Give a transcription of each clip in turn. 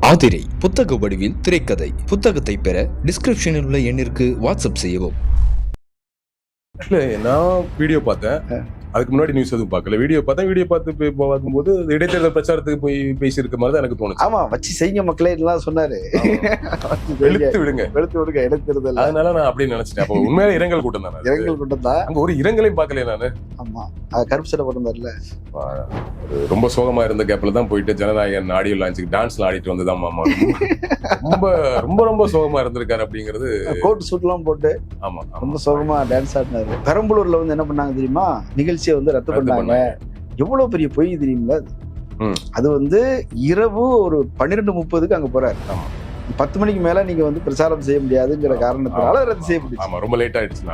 ஆதிரை புத்தக வடிவில் திரைக்கதை. புத்தகத்தை பெற டிஸ்கிரிப்ஷனில் உள்ள எண்ணிற்கு வாட்ஸ்அப் செய்யவும். இல்ல நான் வீடியோ பார்த்தேன். அதுக்கு முன்னாடி நியூஸ் எதுவும் பார்க்கல. வீடியோ பார்த்து பார்க்கும்போது இடைத்தேர்தல் பிரச்சாரத்துக்கு போய் பேசியிருக்க மாதிரி தான் எனக்கு தோணுச்சு. ஆமா, வச்சு செய்யுங்க மக்களே எல்லாம் சொன்னாரு. வெளுத்து விடுங்க இடைத்தேர்தல். அதனால நான் அப்படி நினைச்சிட்டேன். அப்போ உண்மையில இரங்கல் கூட்டம் தான். இரங்கல் கூட்டம் தான். அங்க ஒரு இரங்கலையும் பார்க்கல நானு. ஆமா, கருப்பு சட்டை போட்டிருந்தாருல. ரொம்ப சோகமா இருந்த கேப்ல தான் போயிட்டு ஜனநாயகன் ஆடியோ லான்ச்சுக்கு டான்ஸ்ல ஆடிட்டு வந்துதான் மாமா. ரொம்ப ரொம்ப ரொம்ப சோகமா இருந்திருக்காரு அப்படிங்கிறது. கோட் சூட் எல்லாம் போட்டு ஆமா ரொம்ப சோகமா டான்ஸ் ஆடினாரு. பெரம்பலூர்ல வந்து என்ன பண்ணாங்க தெரியுமா? நிகழ்ச்சியை வந்து ரத்து பண்ணாங்க. எவ்வளவு பெரிய பொய் தெரியுங்களா? அது வந்து இரவு ஒரு 12:30 அங்க போறாரு. 10 மணிக்கு மேல நீங்க வந்து பிரச்சாரம் செய்ய முடியாதுங்கிற காரணத்தினால ரத்து செய்யப்பட்டுச்சு. ரொம்ப லேட் ஆயிடுச்சு.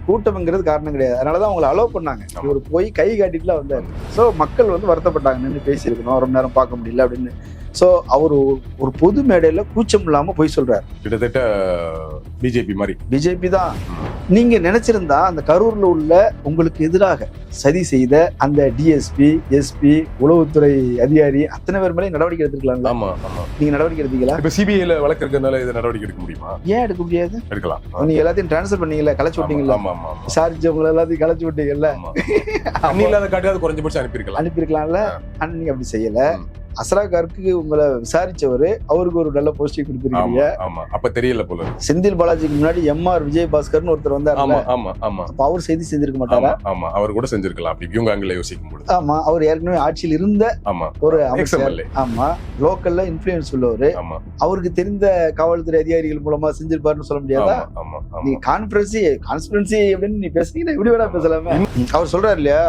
கூட்டம்ங்கிறது காரணம் கிடையாது. அதனாலதான் அவங்களை அலோவ் பண்ணாங்க. இவர் போய் கை காட்டிட்டுலாம் வந்தாரு. சோ மக்கள் வந்து வருத்தப்பட்டாங்க, நின்று பேசியிருக்கணும், ரொம்ப நேரம் பார்க்க முடியல அப்படின்னு. சோ அவர் ஒரு பொது மேடையில கூச்சம் இல்லாம போய் சொல்றாரு. கிட்டத்தட்ட பிஜேபி தான். நீங்க நினைச்சிருந்தா அந்த கரூர்ல உள்ள உங்களுக்கு எதிராக சதி செய்த அந்த டிஎஸ்பி, எஸ்பி, உளவுத்துறை அதிகாரி அத்தனை பேர் மேலே நடவடிக்கை எடுத்துக்கலாம். நீங்க நடவடிக்கை எடுத்தீங்களா? இப்ப சிபிஐல வழக்கு இருக்கிறதுனால இதை நடவடிக்கை எடுக்க முடியுமா? ஏன் எடுக்க முடியாது? எடுக்கலாம். நீங்க எல்லாத்தையும் டிரான்ஸ்ஃபர் பண்ணீங்கல்ல, கலைச்சு விட்டீங்கல்ல, விசாரிச்சவங்க எல்லாத்தையும் கலைச்சு விட்டீங்கல்ல. இல்லாத காட்டியாவது குறைஞ்சபட்சம் அனுப்பியிருக்கலாம்ல. ஆனா நீங்க அப்படி செய்யல. அஸ்ராகாருக்கு உங்களை விசாரிச்சவரு, அவருக்கு ஒரு நல்ல போஸ்டிங் கொடுத்துருக்கீங்க. அப்ப தெரியல போல. செந்தில் பாலாஜிக்கு முன்னாடி எம்ஆர் விஜயபாஸ்கர்னு ஒருத்தர் வந்தாரு. அப்ப அவர் செய்தி செஞ்சிருக்க மாட்டாரா? அவர் கூட செஞ்சிருக்கலாம். அப்படி இவங்க அங்க யோசிக்கும் போது. ஆமா, அவர் ஏற்கனவே ஆட்சியில் இருந்த ஒரு அமைச்சர். ஆமா, லோக்கல்ல இன்ஃபுளுன்ஸ் உள்ளவரு. அவருக்கு தெரிந்த காவல்துறை அதிகாரிகள் மூலமா செஞ்சிருப்பாருன்னு சொல்ல முடியாதா? நீ கான்ஸ்பிரன்சி அப்படின்னு நீ பேசுறீங்கன்னா எப்படி வேணா பேசலாமே. அவர் சொல்றாரு இல்லையா,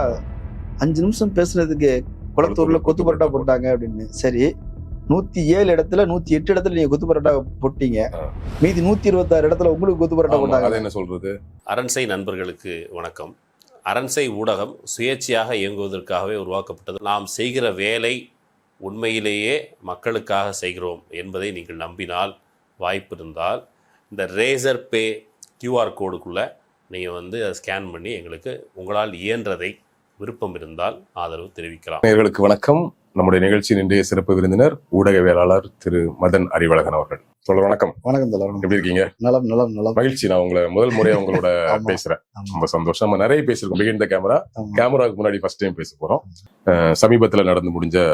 5 நிமிஷம் பேசுறதுக்கு குளத்தூர்ல கொத்து பரோட்டா போட்டாங்க அப்படின்னு. சரி, 107 இடத்துல 108 இடத்துல நீங்க கொத்து பரோட்டா போட்டீங்க. மீதி 126 இடத்துல உங்களுக்கு கொத்து பரோட்டா போட்டாங்க. என்ன சொல்றது? அரண்சை நண்பர்களுக்கு வணக்கம். அரண்சை ஊடகம் சுயேட்சையாக இயங்குவதற்காகவே உருவாக்கப்பட்டது. நாம் செய்கிற வேலை உண்மையிலேயே மக்களுக்காக செய்கிறோம் என்பதை நீங்கள் நம்பினால், வாய்ப்பு இருந்தால் இந்த ரேசர் பே கியூஆர் கோடுக்குள்ளே நீங்கள் வந்து அதை ஸ்கேன் பண்ணி எங்களுக்கு உங்களால் இயன்றதை விருப்பம் இருந்தால் ஆதரவு தெரிவிக்கலாம். நேயர்களுக்கு வணக்கம். நம்முடைய நிகழ்ச்சியின் இன்றைய சிறப்பு விருந்தினர் ஊடகவியலாளர் திரு மதன் அறிவழகன் அவர்கள். வணக்கம். வணக்கம். எப்படி இருக்கீங்க? நலம். மகிழ்ச்சி. நான் உங்களை முதல் முறையா உங்களோட பேசுறேன். ரொம்ப சந்தோஷம். நம்ம நிறைய பேசிருக்கோம். பிகின் த கேமராவுக்கு முன்னாடி ஃபர்ஸ்ட் டைம் பேச போறோம். சமீபத்துல நடந்து முடிஞ்ச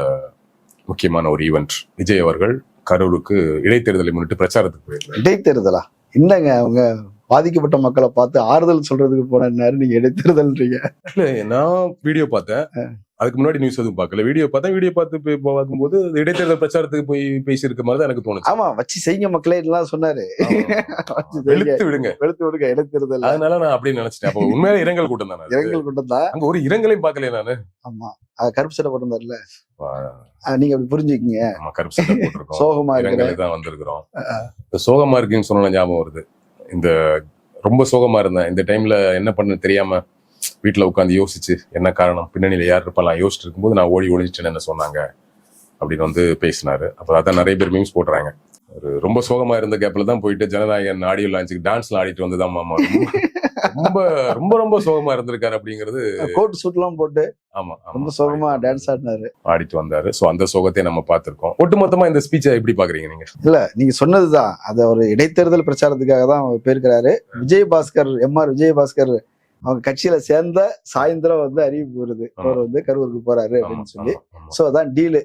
முக்கியமான ஒரு ஈவென்ட். விஜய் அவர்கள் கரூருக்கு இடைத்தேர்தலை முன்னிட்டு பிரச்சாரத்துக்கு போயிருக்காரு. இடைத்தேர்தலா? என்னங்க அவங்க பாதிக்கப்பட்ட மக்களை பார்த்து ஆறுதல் சொல்றதுக்கு போனாரு, நீங்க இடைத்தேர்தல்ன்றீங்க? இல்ல நான் வீடியோ பார்த்தேன். அதுக்கு முன்னாடி நியூஸ் எதுவும் பார்க்கல. வீடியோ பார்த்து பார்க்கும்போது இடைத்தேர்தல் பிரச்சாரத்துக்கு போய் பேசியிருக்க மாதிரி தான் எனக்கு தோணுச்சு. ஆமா, வச்சு செய்யுங்க மக்களே எல்லாம் சொன்னாரு. வெளுத்து விடுங்க இடைத்தேர்தல். அதனால நான் அப்படி நினைச்சிட்டேன். அப்போ உண்மையில இரங்கல் கூட்டம் தான். இரங்கல் கூட்டம் தான். அங்க ஒரு இரங்கலையும் பார்க்கல நானு. ஆமா, கருப்பு சட்டை போட்டிருந்தாருல. நீங்க அப்படி புரிஞ்சுக்கீங்க. கருப்பு சட்டை போட்டிருக்கோம். சோகமா இரங்கலை தான் வந்திருக்கிறோம். சோகமா இருக்குன்னு சொன்ன ஞாபகம் வருது. இந்த ரொம்ப சோகமா இருந்தேன். இந்த டைம்ல என்ன பண்ண தெரியாம வீட்டுல உட்காந்து யோசிச்சு என்ன காரணம், பின்னணியில யார் இருப்பெல்லாம் யோசிச்சுட்டு இருக்கும்போது நான் ஓடிச்சுன்னு என்ன சொன்னாங்க அப்படின்னு வந்து பேசினாரு. அப்ப அதான் நிறைய பேர் மீம்ஸ் போடுறாங்க. ஒரு ரொம்ப சோகமா இருந்த கேப்ல தான் போயிட்டு ஜனநாயகன் ஆடியோ லான்ச்சுக்கு டான்ஸ்ல ஆடிட்டு வந்துதான் மாமா. ரொம்ப ரொம்ப ரொம்ப சோகமா இருந்திருக்காரு அப்படிங்கிறது. கோட் சூட் எல்லாம் போட்டு ரொம்ப சோகமா டான்ஸ் ஆடிட்டு வந்தாரு. சோ அந்த சோகத்தை நம்ம பார்த்திருக்கோம். ஒட்டுமொத்தமா இந்த ஸ்பீச்சை எப்படி பாக்குறீங்க நீங்க? இல்ல, நீங்க சொன்னதுதான். அது ஒரு இடைத்தேர்தல் பிரச்சாரத்துக்காக தான் போயிருக்கிறாரு. விஜயபாஸ்கர், எம்ஆர் விஜயபாஸ்கர் அவங்க கட்சியில சேர்ந்த சாயந்தரம் வந்து அறிவிப்பு வருது, அவர் வந்து கரூருக்கு போறாரு அப்படின்னு சொல்லி. சோ அதான் டீலு.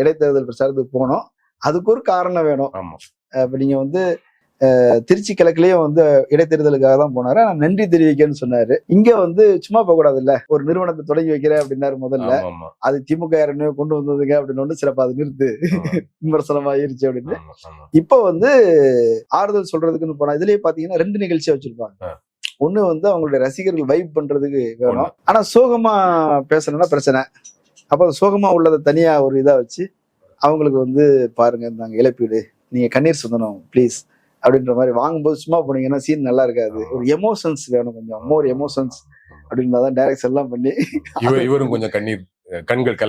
இடைத்தேர்தல் பிரச்சாரத்துக்கு போனோம், அதுக்கு ஒரு காரணம் வேணும். இப்ப நீங்க வந்து திருச்சி கிழக்குலயும் வந்து இடைத்தேர்தலுக்காக தான் போனாரு. ஆனா நன்றி தெரிவிக்கன்னு சொன்னாரு. இங்க வந்து சும்மா போக கூடாது இல்ல, ஒரு நிறுவனத்தை தொடங்கி வைக்கிறேன் அப்படின்னாரு முதல்ல. அது திமுக யாருன்னு கொண்டு வந்ததுங்க அப்படின்னு சிறப்பா அது நிறுத்து விமர்சனம் ஆயிருச்சு அப்படின்னு. இப்ப வந்து ஆறுதல் சொல்றதுக்குன்னு போனா இதுலயே பாத்தீங்கன்னா 2 நிகழ்ச்சியா வச்சிருப்பாங்க. ஒண்ணு வந்து அவங்களுடைய ரசிகர்கள் வைப் பண்றதுக்கு வேணும். ஆனா சோகமா பேசணும்னா பிரச்சனை. அப்ப சோகமா உள்ளதை தனியா ஒரு இதா வச்சு அவங்களுக்கு வந்து பாருங்க, நாங்க இழப்பீடு, நீங்க கண்ணீர் சொந்தனம் ப்ளீஸ் அப்படின்ற மாதிரி வாங்கும்போது சும்மா போனீங்கன்னா சீன் நல்லா இருக்காது. ஒரு எமோஷன்ஸ் வேணும், கொஞ்சம் மோர் எமோஷன்ஸ் அப்படின்னா தான் டைரக்ஷன் எல்லாம் பண்ணி இவரும் கொஞ்சம் கண்ணீர், கண்கள்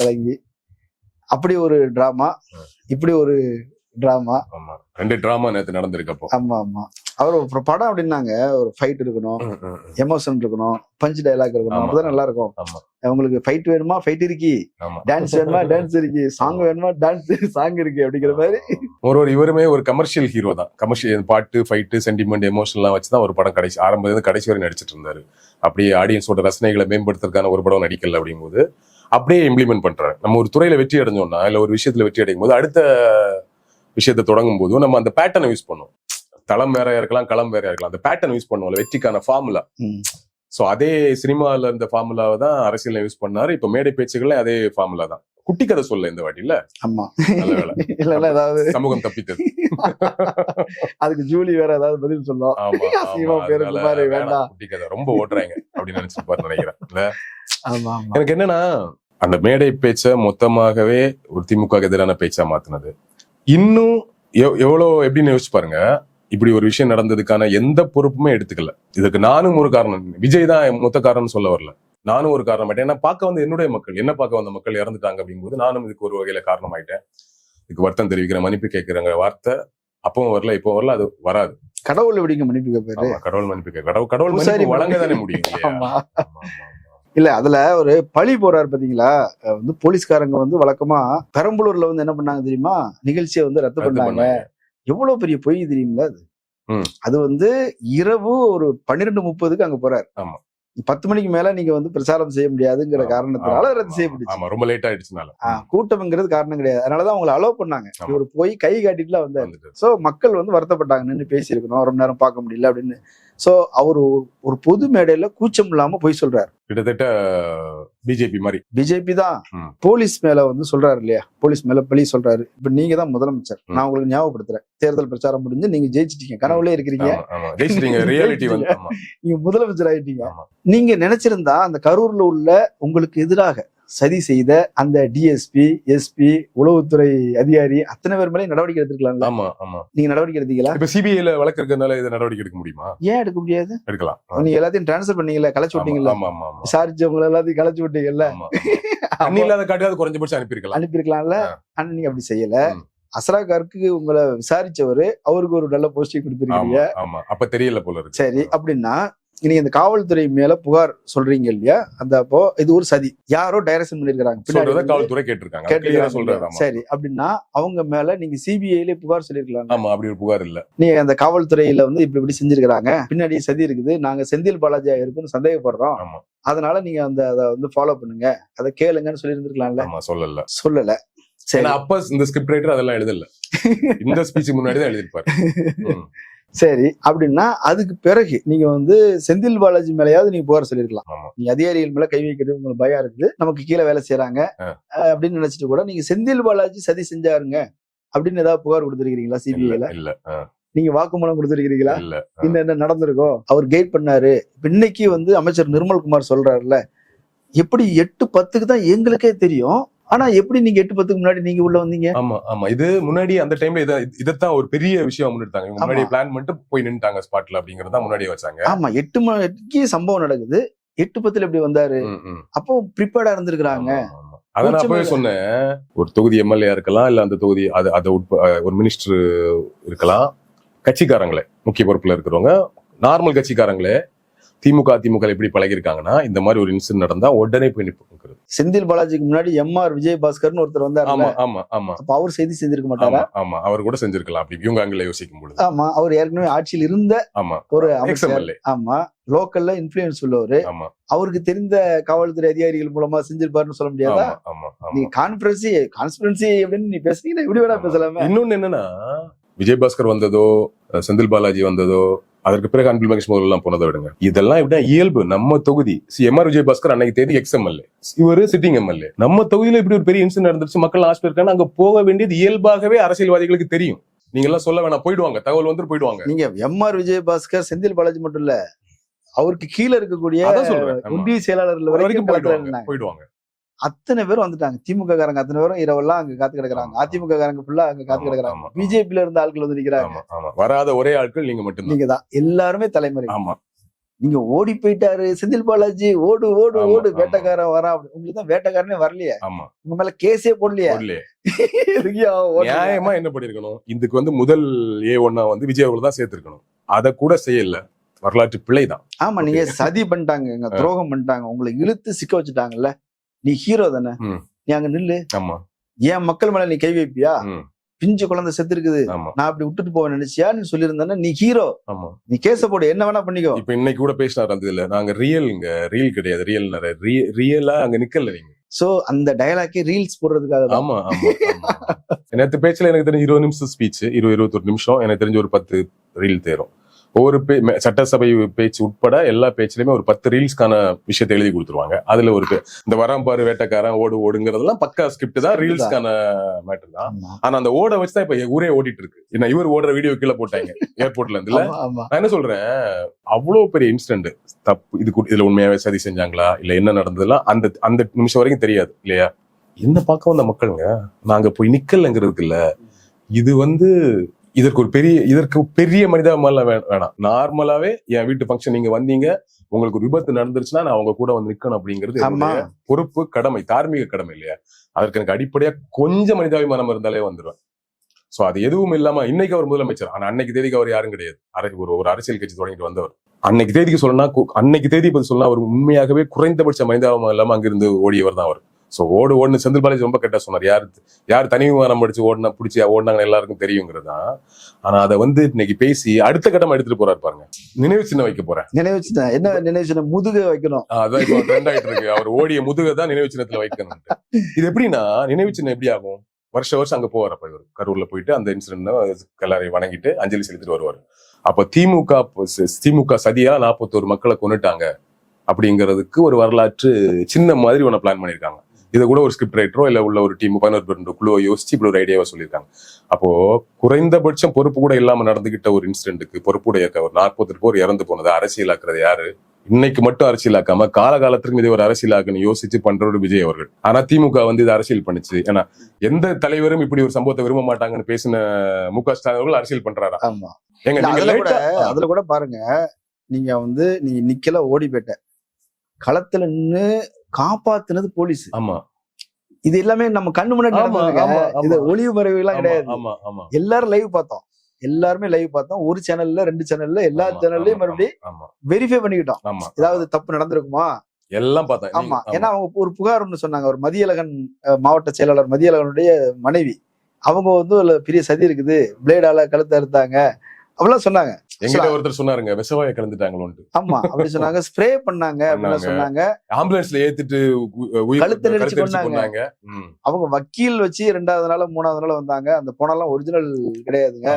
கலங்கி அப்படி ஒரு டிராமா, இப்படி ஒரு டிராமா. ஆமா 2 டிராமா நேத்து நடந்திருக்கு அப்போ. ஆமா. அவர் ஒரு படம் அப்படின்னாங்க, ஒரு ஃபைட் இருக்கணும், எமோஷன் இருக்கணும், பஞ்ச் டயலாக் இருக்கணும், அப்பதான் நல்லா இருக்கும். உங்களுக்கு ஃபைட் வேணுமா ஃபைட் இருக்கு, டான்ஸ் வேணுமா டான்ஸ் இருக்கு, சாங் வேணுமா சாங் இருக்கு அப்படிங்கிற மாதிரி. இவருமே ஒரு கமர்ஷியல் ஹீரோ தான். கமர்ஷியல் பாட்டு, ஃபைட், சென்டிமெண்ட், எமோஷன்லாம் வச்சுதான் ஒரு படம் கடைசி ஆரம்பத்துல கடைசி வரை நடிச்சிட்டு இருந்தாரு. அப்படியே ஆடியன்ஸோட ரசனைகளை மேம்படுத்துறதுக்கான ஒரு படம் நடிக்கல அப்படிங்கும்போது அப்படியே இம்ப்ளிமெண்ட் பண்றாரு. நம்ம ஒரு துறையில வெற்றி அடைஞ்சோம்னா, இல்ல ஒரு விஷயத்துல வெற்றி அடையும் போது அடுத்த விஷயத்தை தொடங்கும் போது நம்ம அந்த பேட்டர்னை யூஸ் பண்ணுவோம். தளம் வேறையா இருக்கலாம், களம் வேறையா இருக்கலாம், அந்த பேட்டர்ன் யூஸ் பண்ணுவோம்ல, வெற்றிக்கான ஃபார்முலா. சோ அதே சினிமால இருந்த ஃபார்முலாவை தான் அரசியல் யூஸ் பண்ணாரு. இப்ப மேடை பேச்சுகள்ல அதே ஃபார்முலா தான். குட்டி கதை சொல்ல இந்த வாட்டி இல்ல. ஆமா, நல்ல வேலை. இல்ல ஏதாவது சமூகம் தப்பித்தது. அதுக்கு ஜூலி வேற ஏதாவது பதில் சொல்லும். குட்டி கதை ரொம்ப ஓட்டுறாங்க அப்படின்னு நினைச்சிருப்பாரு நினைக்கிறேன். இல்ல எனக்கு என்னன்னா, அந்த மேடை பேச்ச மொத்தமாகவே ஒரு திமுக எதிரான பேச்சா மாத்தினது. இன்னும் எவ்வளவு எப்படின்னு யோசிச்சு பாருங்க. இப்படி ஒரு விஷயம் நடந்ததுக்கான எந்த பொறுப்புமே எடுத்துக்கல. இதுக்கு நானும் ஒரு காரணம், விஜய் தான் மொத்த காரணம்னு சொல்ல வரல, நானும் ஒரு காரணம் ஆயிட்டேன். ஏன்னா பார்க்க வந்து என்னுடைய மக்கள், என்ன பார்க்க வந்த மக்கள் இறந்துட்டாங்க அப்படிங்கும்போது நானும் இதுக்கு ஒரு வகையில காரணம் ஆயிட்டேன். இதுக்கு வருத்தம் தெரிவிக்கிற, மன்னிப்பு கேட்கிறேங்க வார்த்தை அப்பவும் வரல, இப்போ வரல, அது வராது. கடவுள் எப்படிங்க மன்னிப்பு கேட்பாரு? கடவுள் மன்னிப்பு கேட்க, கடவுள் மன்னிப்பு வழங்க தானே முடியும். இல்ல அதுல ஒரு பழி போறாரு பாத்தீங்களா, வந்து போலீஸ்காரங்க வந்து வழக்கமா பெரம்பலூர்ல வந்து என்ன பண்ணாங்க தெரியுமா, நிகழ்ச்சியை வந்து ரத்து பண்ணாங்க. எவ்வளவு பெரிய பொய் தெரியுங்களா அது. அது வந்து இரவு ஒரு 12:30 அங்க போறாரு. 10 மணிக்கு மேல நீங்க வந்து பிரச்சாரம் செய்ய முடியாதுங்கிற காரணத்தினால ரத்து செய்யப்பட்டுச்சு. ரொம்ப லேட் ஆயிடுச்சுனால. கூட்டம்ங்கிறது காரணம் கிடையாது. அதனாலதான் அவங்களை அலோவ் பண்ணாங்க. இவர் போய் கை காட்டிட்டுலாம் வந்தாரு. சோ மக்கள் வந்து வருத்தப்பட்டாங்க, நின்று பேசி இருக்கணும், ரொம்ப நேரம் பார்க்க முடியல அப்படின்னு. சோ அவரு ஒரு பொது மேடையில கூச்சம் இல்லாம போய் சொல்றாரு. கிட்டத்தட்ட பிஜேபி மாதிரி. பிஜேபி தான் போலீஸ் மேல வந்து சொல்றாரு இல்லையா, போலீஸ் மேல பழி சொல்றாரு. இப்ப நீங்க தான் முதலமைச்சர், நான் உங்களுக்கு ஞாபகப்படுத்துறேன், தேர்தல் பிரச்சாரம் முடிஞ்சு நீங்க ஜெயிச்சிட்டீங்க, கனவுலே இருக்கிறீங்க, நீங்க முதலமைச்சர் ஆயிட்டீங்க. நீங்க நினைச்சிருந்தா அந்த கரூர்ல உள்ள உங்களுக்கு எதிராக சதி செய்த அந்த டிஎஸ்பி, எஸ்பி, உளவுத்துறை அதிகாரி அத்தனை பேர் மேலே நடவடிக்கை எடுத்துக்கலாம். நீங்க நடவடிக்கை எடுத்தீங்களா? இப்ப சிபிஐல வழக்கு இருக்கிறதுனால இதை நடவடிக்கை எடுக்க முடியுமா? ஏன் எடுக்க முடியாது? எடுக்கலாம். நீங்க எல்லாத்தையும் டிரான்ஸ்பர் பண்ணீங்கல்ல, கலைச்சு விட்டீங்கல்ல, விசாரிச்சவங்க எல்லாத்தையும் கலைச்சு விட்டீங்கல்ல, இல்லாத காட்டியாவது குறைஞ்சபட்சம் அனுப்பியிருக்கலாம்ல. ஆனா நீங்க அப்படி செய்யல. அஸ்ராகாருக்கு உங்களை விசாரிச்சவரு, அவருக்கு ஒரு நல்ல போஸ்டிங் கொடுத்துருக்கீங்க. அப்ப தெரியல போல இருக்கு. சரி, அப்படின்னா நீங்க இந்த காவல்துறை மேல புகார் சொல்றீங்க இல்லையா, அந்த அப்போ இது ஒரு சதி, யாரோ டைரக்ஷன் பண்ணிருக்காங்க, காவல்துறை கேட்டிருக்காங்க. சரி, அப்படின்னா அவங்க மேல நீங்க சிபிஐல புகார் சொல்லிருக்கலாம். ஆமா, அப்படி ஒரு புகார் இல்ல. நீங்க அந்த காவல்துறையில வந்து இப்படி செஞ்சிருக்காங்க, பின்னாடி சதி இருக்குது, நாங்க செந்தில் பாலாஜியா இருக்குன்னு சந்தேகப்படுறோம், அதனால நீங்க அதை வந்து ஃபாலோ பண்ணுங்க, அதை கேளுங்கன்னு சொல்லி இருந்திருக்கலாம்ல. சொல்லல. சரி, அப்ப இந்த ஸ்கிரிப்ட் ரைட்டர் அதெல்லாம் எழுதல, இந்த ஸ்பீச் முன்னாடி தான் எழுதிருப்பாரு. சரி, அப்படின்னா அதுக்கு பிறகு நீங்க வந்து செந்தில் பாலாஜி மேலேயாவது நீங்க புகார் சொல்லிருக்கலாம். நீங்க அதிகாரிகள் மேல கை வைக்கிறது உங்களுக்கு பயம் இருக்குது, நமக்கு கீழே வேலை செய்யறாங்க அப்படின்னு நினைச்சிட்டு கூட நீங்க செந்தில் பாலாஜி சதி செஞ்சாருங்க அப்படின்னு ஏதாவது புகார் கொடுத்திருக்கீங்களா சிபிஐல? இல்ல. நீங்க வாக்குமூலம் கொடுத்திருக்கீங்களா? என்ன நடந்திருக்கோம், அவர் கைட் பண்ணாரு. இன்னைக்கு வந்து அமைச்சர் நிர்மல்குமார் சொல்றாருல, எப்படி 8:10 தான் எங்களுக்கே தெரியும், ஆனா எப்படி நீங்க 8:10 முன்னாடி நீங்க உள்ள வந்தீங்க? ஆமா, இது முன்னாடி அந்த டைம்ல இதத்தான் ஒரு பெரிய விஷயம் முன்னெடுத்தாங்க. முன்னாடி பிளான் பண்ணிட்டு போய் நின்னுட்டாங்க ஸ்பாட்ல அப்படிங்கறத முன்னாடியே வச்சாங்க. ஆமா, 8 மணிக்கு சம்பவம் நடக்குது, 8:10 எப்படி வந்தாரு? அப்போ ப்ரிப்பேர்டா இருந்திருக்காங்க. அத நான் போய் சொன்னேன், ஒரு தொகுதி எம்எல்ஏ இருக்கலாம், இல்ல அந்த தொகுதி அது ஒரு மினிஸ்டர் இருக்கலாம், கட்சிக்காரங்களே, முக்கிய பொறுப்புல இருக்கிறவங்க, நார்மல் கட்சிக்காரங்களே திமுக எப்படி பழகிருக்காங்கன்னா, இந்த மாதிரி ஒரு இன்சிடென்ட் நடந்தா உடனே போய் நிற்கிறது. செந்தில் பாலாஜிக்கு முன்னாடி எம்ஆர் விஜயபாஸ்கர்னு ஒருத்தர் வந்தாரு. ஆமா. அப்ப அவர் செய்தி செஞ்சிருக்க மாட்டாரா? ஆமா, அவர் கூட செஞ்சிருக்கலாம் அப்படி இவங்க அங்க யோசிக்கும் பொழுது. ஆமா, அவர் ஏற்கனவே ஆட்சியில் இருந்த ஒரு அமைச்சர். ஆமா, லோக்கல்ல இன்ஃபுளுன்ஸ் உள்ளவரு. அவருக்கு தெரிந்த காவல்துறை அதிகாரிகள் மூலமா செஞ்சிருப்பாருன்னு சொல்ல முடியாதா? நீ கான்ஸ்பிரன்சி அப்படின்னு நீ பேசுறீங்கன்னா எப்படி வேணா பேசலாமே. இன்னொன்னு என்னன்னா, விஜயபாஸ்கர் வந்ததோ, செந்தில் பாலாஜி வந்ததோ, அதற்கு பிறகு அன்பில் மகேஷ் முதல்லாம் போனதை விடுங்க, இதெல்லாம் விட இயல்பு. நம்ம தொகுதி எம்ஆர் விஜயபாஸ்கர் அன்னைக்கு தேதி எக்ஸ்எம்எல்ஏ, இவரு சிட்டிங் எம்எல்ஏ. நம்ம தொகுதியில இப்படி ஒரு பெரிய இன்சிடென்ட் நடந்துருச்சு, மக்கள் ஹாஸ்பிட்டல் இருக்காங்க, அங்க போக வேண்டியது இயல்பாகவே அரசியல்வாதிகளுக்கு தெரியும். நீங்க எல்லாம் சொல்ல வேணாம், போயிடுவாங்க, தகவல் வந்து போயிடுவாங்க. நீங்க எம்ஆர் விஜயபாஸ்கர், செந்தில் பாலாஜி மட்டும் இல்ல, அவருக்கு கீழே இருக்கக்கூடிய ஒன்றிய செயலாளர்கள் வரைக்கும் போயிடுவாங்க. அத்தனை பேரும் வந்துட்டாங்க. திமுக காரங்க அத்தனை பேரும் இரவெல்லாம் அங்க காத்து கிடக்குறாங்க, அதிமுக காரங்க ஃபுல்லா அங்க காத்து கிடக்குறாங்க, பிஜேபில இருந்த ஆட்கள் வந்து நிக்கிறாங்க. வராத ஒரே ஆட்கள் நீங்க மட்டும், நீங்க தான். எல்லாருமே தலைமுறை. ஆமா, நீங்க ஓடி போயிட்டாரு செந்தில் பாலாஜி, ஓடு ஓடு ஆமா, ஓடு, ஆமா. வேட்டைக்காரன் வரா. உங்களுக்கு தான் வேட்டைக்காரனே வரலையே, ஆமா உங்க மேல கேஸே போடலையே. இல்லையே. எதுக்குயா ஓடுறீங்க? நியாயமா என்ன பண்ணிருக்கணும், இதுக்கு வந்து முதல் A1 வந்து விஜய் அவர்கள் தான் சேர்த்திருக்கணும். அதை கூட செய்யல. வரலாற்று பிழைதான். ஆமா, நீங்க சதி பண்ணிட்டாங்க, துரோகம் பண்ணிட்டாங்க, உங்களை இழுத்து சிக்க வச்சுட்டாங்கல்ல. நீ ஹீரோ தானே, ம். நீ அங்க நில்லு. ஆமா. ஏன் மக்கள் மேல நீ கை வைப்பியா? ம். பிஞ்சு குழந்தை செத்து இருக்குது, ஆமா. நான் அப்படி விட்டுட்டு போவேன் நினைச்சியா? நீ சொல்லியிருந்தானே நீ ஹீரோ, ஆமா. நீ கேஸ போடு, என்ன வேணா பண்ணிக்கோ. இப்ப இன்னைக்கு கூட பேசினார் அந்த இதுல, நாங்க ரியல் கிடையாது, ரியலா அங்க நிக்கல நீங்க. சோ அந்த டயலாக்கே ரீல்ஸ் போடுறதுக்காக தான். ஆமா ஆமா ஆமா. நேத்து பேச்சுல எனக்கு தெரிஞ்ச 20 நிமிஷம் ஸ்பீச், 21 நிமிஷம், எனக்கு தெரிஞ்ச ஒரு 10 ரீல் தேரும். ஒவ்வொரு சட்டசபை பேச்சு உட்பட எல்லா பேச்சுலயுமே ஒரு 10 ரீல்ஸ்க்கான விஷயத்தை எழுதி கொடுத்துருவாங்க. அதுல ஒரு இந்த வராம்பாரு வேட்டைக்காரன் ஓடு ஓடுங்கிறதெல்லாம் பக்கா ஸ்கிரிப்ட் தான், ரீல்ஸ்க்கான மேட்டர் தான். ஆனா அந்த ஓட வச்சுதான் இப்ப ஊரே ஓடிட்டு இருக்கு. என்ன இவர் ஓடுற வீடியோ கீழே போட்டாங்க ஏர்போர்ட்ல இருந்து. நான் என்ன சொல்றேன், அவ்வளவு பெரிய இன்சிடென்ட் தப்பு, இதுல உண்மையாவே சதி செஞ்சாங்களா இல்ல என்ன நடந்ததுலாம் அந்த அந்த நிமிஷம் வரைக்கும் தெரியாது இல்லையா. என்ன பார்க்க வந்த மக்களுங்க, நாங்க போய் நிக்கலங்கிறதுக்கு இல்ல, இது வந்து இதற்கு பெரிய மனிதாபிமானம் வேணாம். நார்மலாவே என் வீட்டு ஃபங்க்ஷன் நீங்க வந்தீங்க, உங்களுக்கு ஒரு விபத்து நடந்துருச்சுன்னா நான் அவங்க கூட வந்து நிக்கணும் அப்படிங்கிறது பொறுப்பு, கடமை, தார்மீக கடமை இல்லையா. அதற்கு எனக்கு அடிப்படையா கொஞ்சம் மனிதாபிமானம் இருந்தாலே வந்துருவேன். சோ அது எதுவும் இல்லாம இன்னைக்கு அவர் முதலமைச்சர், ஆனா அன்னைக்கு தேதிக்கு அவர் யாரும் கிடையாது. ஒரு அரசியல் கட்சி தொடங்கிட்டு வந்தவர். அன்னைக்கு தேதிக்கு சொல்லணும், அன்னைக்கு தேதி பத்தி சொல்லலாம், அவர் உண்மையாகவே குறைந்தபட்ச மனிதாபிமானம் இல்லாம அங்கிருந்து ஓடியவர் தான் அவர். சோ ஓடுன்னு செந்தில் பாலாஜி ரொம்ப கெட்ட சொன்னார். யார் தனி விமானம் படிச்சு பிடிச்சி ஓடினாங்க எல்லாருக்கும் தெரியுங்கிறதுதான். ஆனா அதை வந்து இன்னைக்கு பேசி அடுத்த கட்டமா எடுத்துட்டு போறாரு பாருங்க. நினைவு சின்னம் வைக்க போறேன். நினைவு சின்னம் என்ன? நினைவு சின்னம் முதுக வைக்கணும். அதான் இப்போ ட்ரெண்ட் ஆயிட்டு இருக்கு, அவர் ஓடிய முதுக தான் நினைவு சின்னத்துல வைக்கணும். இது எப்படின்னா, நினைவு சின்னம் எப்படி ஆகும், வருஷம் அங்க போவார். அப்ப இவர் கரூர்ல போயிட்டு அந்த இன்சிடென்ட் எல்லாரையும் வணங்கிட்டு அஞ்சலி செலுத்திட்டு வருவார். அப்ப திமுக சதியா 41 மக்களை கொன்னுட்டாங்க அப்படிங்கிறதுக்கு ஒரு வரலாற்று சின்ன மாதிரி ஒன்னு பிளான் பண்ணிருக்காங்க. இதை கூட ஒரு ஸ்கிரிப்ட் ரைட்டரோ இல்ல உள்ள ஒரு டீம் 11 பேர் குழுவை யோசிச்சு இப்படி ஒரு ஐடியாவா சொல்லியிருக்காங்க. அப்போ குறைந்தபட்சம் பொறுப்பு கூட இல்லாம நடந்துகிட்ட ஒரு இன்சிடென்ட்டுக்கு பொறுப்புடைய ஒரு 40 பேர் இறந்து போனது அரசியலாக்குறது யாரு? இன்னைக்கு மட்டும் அரசியலாக்காம காலகாலத்திற்கு இதை ஒரு அரசியலாக்குன்னு யோசிச்சு பண்றவர் விஜய் அவர்கள். ஆனா திமுக வந்து இது அரசியல் பண்ணுச்சு. ஏன்னா எந்த தலைவரும் இப்படி ஒரு சம்பவத்தை விரும்ப மாட்டாங்கன்னு பேசின மு.க. ஸ்டாலின் அவர்கள் அரசியல் பண்றாரா? ஆமா. அதுல கூட பாருங்க, நீங்க வந்து நீங்க நிக்கல, ஓடி போயிட்ட, களத்துல நின்னு காப்பாத்துனது போலீஸ். ஆமா. இது எல்லாமே நம்ம கண்ணு முன்னாடி இது ஒளிவு மறைவு எல்லாம் கிடையாது. எல்லாரும் லைவ் பார்த்தோம், எல்லாருமே லைவ் பார்த்தோம். ஒரு சேனல்ல 2 சேனல்ல எல்லா சேனல்லயும் மறுபடியும் வெரிஃபை பண்ணிக்கிட்டோம். ஏதாவது தப்பு நடந்திருக்குமா எல்லாம் பார்த்தோம். ஆமா, ஏன்னா அவங்க ஒரு புகார் ஒண்ணு சொன்னாங்க. ஒரு மதியழகன் மாவட்ட செயலாளர் மதியழகனுடைய மனைவி, அவங்க வந்து பெரிய சதி இருக்குது, பிளேடால கழுத்தை அறுத்தாங்க அப்படிலாம் சொன்னாங்க. எங்கிட்ட ஒருத்தர் சொன்னாருங்க, விஷவாய கலந்துட்டாங்களோன்னு. ஆமா, அப்படி சொன்னாங்க. ஸ்ப்ரே பண்ணாங்க அப்படின்னு சொன்னாங்க. ஆம்புலன்ஸ்ல ஏத்திட்டு கழுத்து நெரிச்சு கொண்டாங்க. அவங்க வக்கீல் வச்சு 2வது நாள் 3வது நாள் வந்தாங்க. அந்த பணம்லாம் ஒரிஜினல் கிடையாதுங்க,